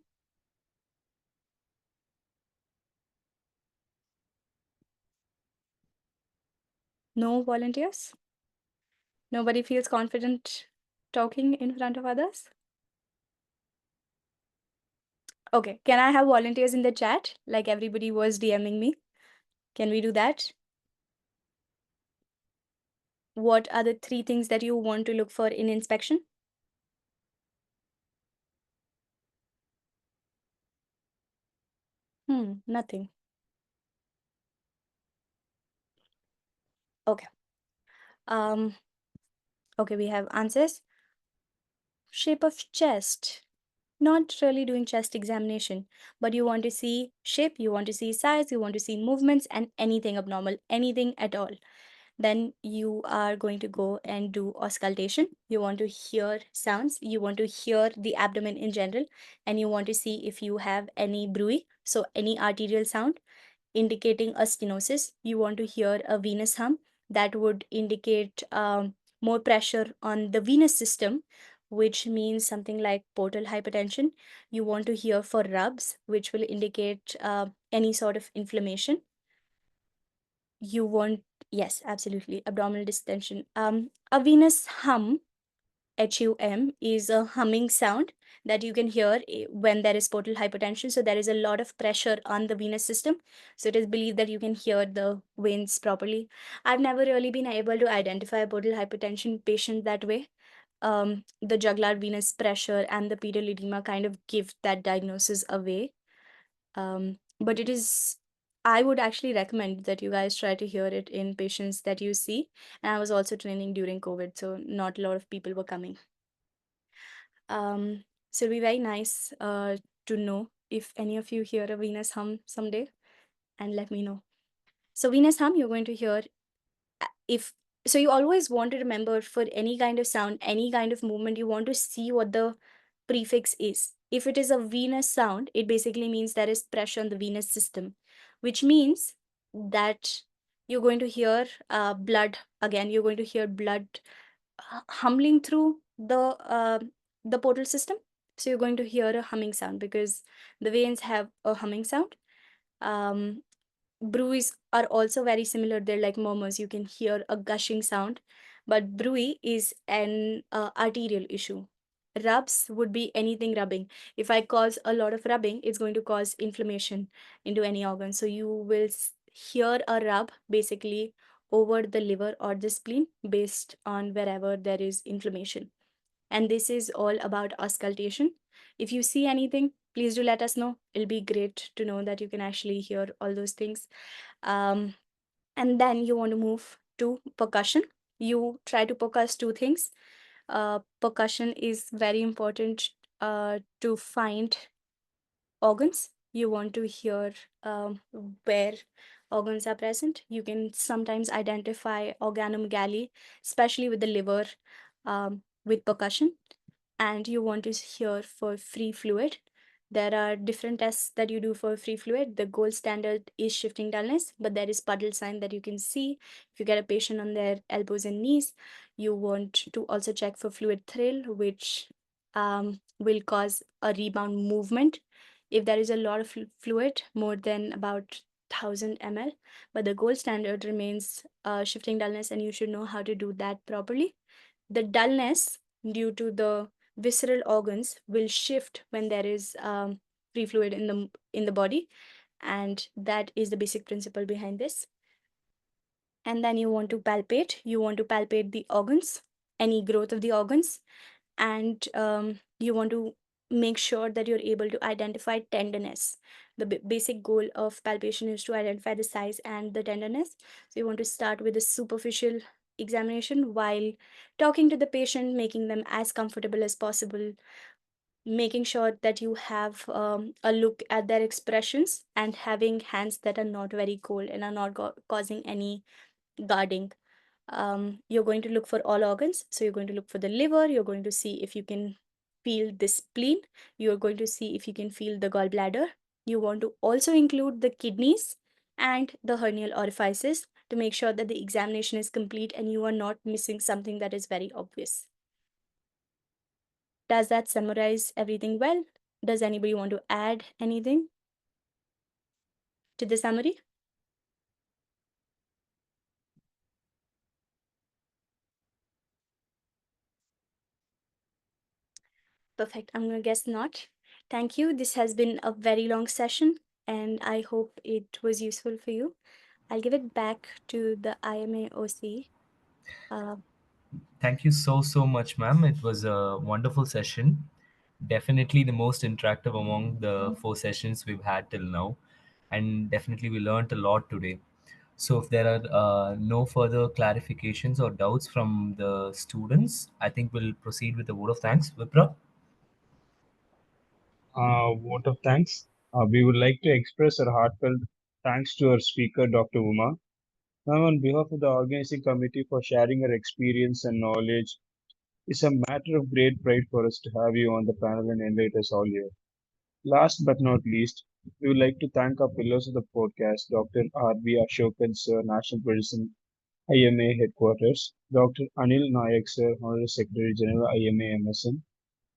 No volunteers? Nobody feels confident talking in front of others? Okay, can I have volunteers in the chat like everybody was DMing me? Can we do that? What are the 3 things that you want to look for in inspection? Nothing. Okay. Okay, we have answers. Shape of chest. Not really doing chest examination, but you want to see shape, you want to see size, you want to see movements and anything abnormal, anything at all. Then you are going to go and do auscultation. You want to hear sounds, you want to hear the abdomen in general, and you want to see if you have any bruit, so any arterial sound indicating a stenosis. You want to hear a venous hum that would indicate more pressure on the venous system, which means something like portal hypertension. You want to hear for rubs, which will indicate any sort of inflammation. You want, yes, absolutely, abdominal distension. A venous hum, HUM, is a humming sound that you can hear when there is portal hypertension. So there is a lot of pressure on the venous system. So it is believed that you can hear the veins properly. I've never really been able to identify a portal hypertension patient that way. The jugular venous pressure and the pedal edema kind of give that diagnosis away. But it is I would actually recommend that you guys try to hear it in patients that you see. And I was also training during COVID, so not a lot of people were coming. So it'll be very nice to know if any of you hear a Venus hum someday, and let me know. So Venus hum, you're going to hear if so you always want to remember for any kind of sound, any kind of movement, you want to see what the prefix is. If it is a venous sound, it basically means there is pressure on the venous system, which means that you're going to hear blood. Again, you're going to hear blood humming through the portal system. So you're going to hear a humming sound because the veins have a humming sound. um, Bruits are also very similar. They're like murmurs. You can hear a gushing sound, but bruit is an arterial issue. Rubs would be anything rubbing. If I cause a lot of rubbing, it's going to cause inflammation into any organ. So you will hear a rub basically over the liver or the spleen based on wherever there is inflammation. And this is all about auscultation. If you see anything, please do let us know. It'll be great to know that you can actually hear all those things. um, and then you want to move to percussion. You try to percuss two things. Percussion is very important to find organs. You want to hear where organs are present. You can sometimes identify organomegaly, especially with the liver, with percussion. And you want to hear for free fluid. There are different tests that you do for free fluid. The gold standard is shifting dullness, but there is puddle sign that you can see. If you get a patient on their elbows and knees, you want to also check for fluid thrill, which will cause a rebound movement. If there is a lot of fluid, more than about 1000 ml, but the gold standard remains shifting dullness, and you should know how to do that properly. The dullness due to the visceral organs will shift when there is free fluid in the body, and that is the basic principle behind this. And then you want to palpate the organs, any growth of the organs, and you want to make sure that you're able to identify tenderness. The basic goal of palpation is to identify the size and the tenderness. So you want to start with a superficial examination while talking to the patient, making them as comfortable as possible, making sure that you have a look at their expressions, and having hands that are not very cold and are not causing any guarding. You're going to look for all organs. So you're going to look for the liver, you're going to see if you can feel the spleen, you're going to see if you can feel the gallbladder. You want to also include the kidneys and the hernial orifices to make sure that the examination is complete and you are not missing something that is very obvious. Does that summarize everything well? Does anybody want to add anything to the summary? Perfect. I'm going to guess not. Thank you. This has been a very long session, and I hope it was useful for you. I'll give it back to the IMA OC. Thank you so much, ma'am. It was a wonderful session. Definitely the most interactive among the four sessions we've had till now. And definitely we learned a lot today. So if there are no further clarifications or doubts from the students, I think we'll proceed with the vote of thanks. Vipra? Vote of thanks. We would like to express our heartfelt thanks to our speaker, Dr. Uma. Now, on behalf of the organizing committee for sharing her experience and knowledge, it's a matter of great pride for us to have you on the panel and enlighten us all here. Last but not least, we would like to thank our pillars of the podcast, Dr. R.B. Ashokan, Sir, National President, IMA Headquarters, Dr. Anil Nayak, Sir, Honorary Secretary General, IMA MSN,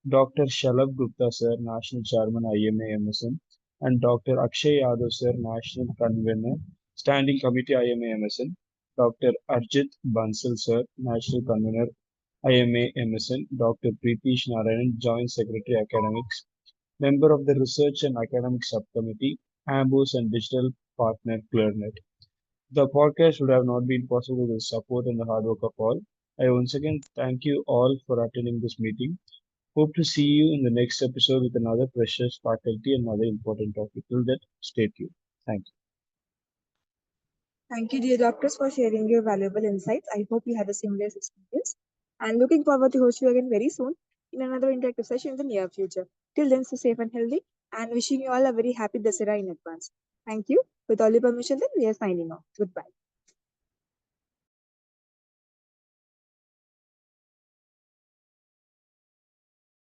Dr. Shalabh Gupta, Sir, National Chairman, IMA MSN, and Dr. Akshay Yadav, Sir, National Convener, Standing Committee, IMA MSN, Dr. Arjit Bansal, Sir, National Convener, IMA MSN, Dr. Preetish Narayanan, Joint Secretary Academics, member of the Research and Academic Subcommittee, AMBOSS and Digital Partner Clearnet. The podcast would have not been possible with the support and the hard work of all. I once again thank you all for attending this meeting. Hope to see you in the next episode with another precious faculty and another important topic. Till then, stay tuned. Thank you. Thank you, dear doctors, for sharing your valuable insights. I hope you had a seamless experience. And looking forward to host you again very soon in another interactive session in the near future. Till then, stay safe and healthy, and wishing you all a very happy Dasara in advance. Thank you. With all your permission, then we are signing off. Goodbye.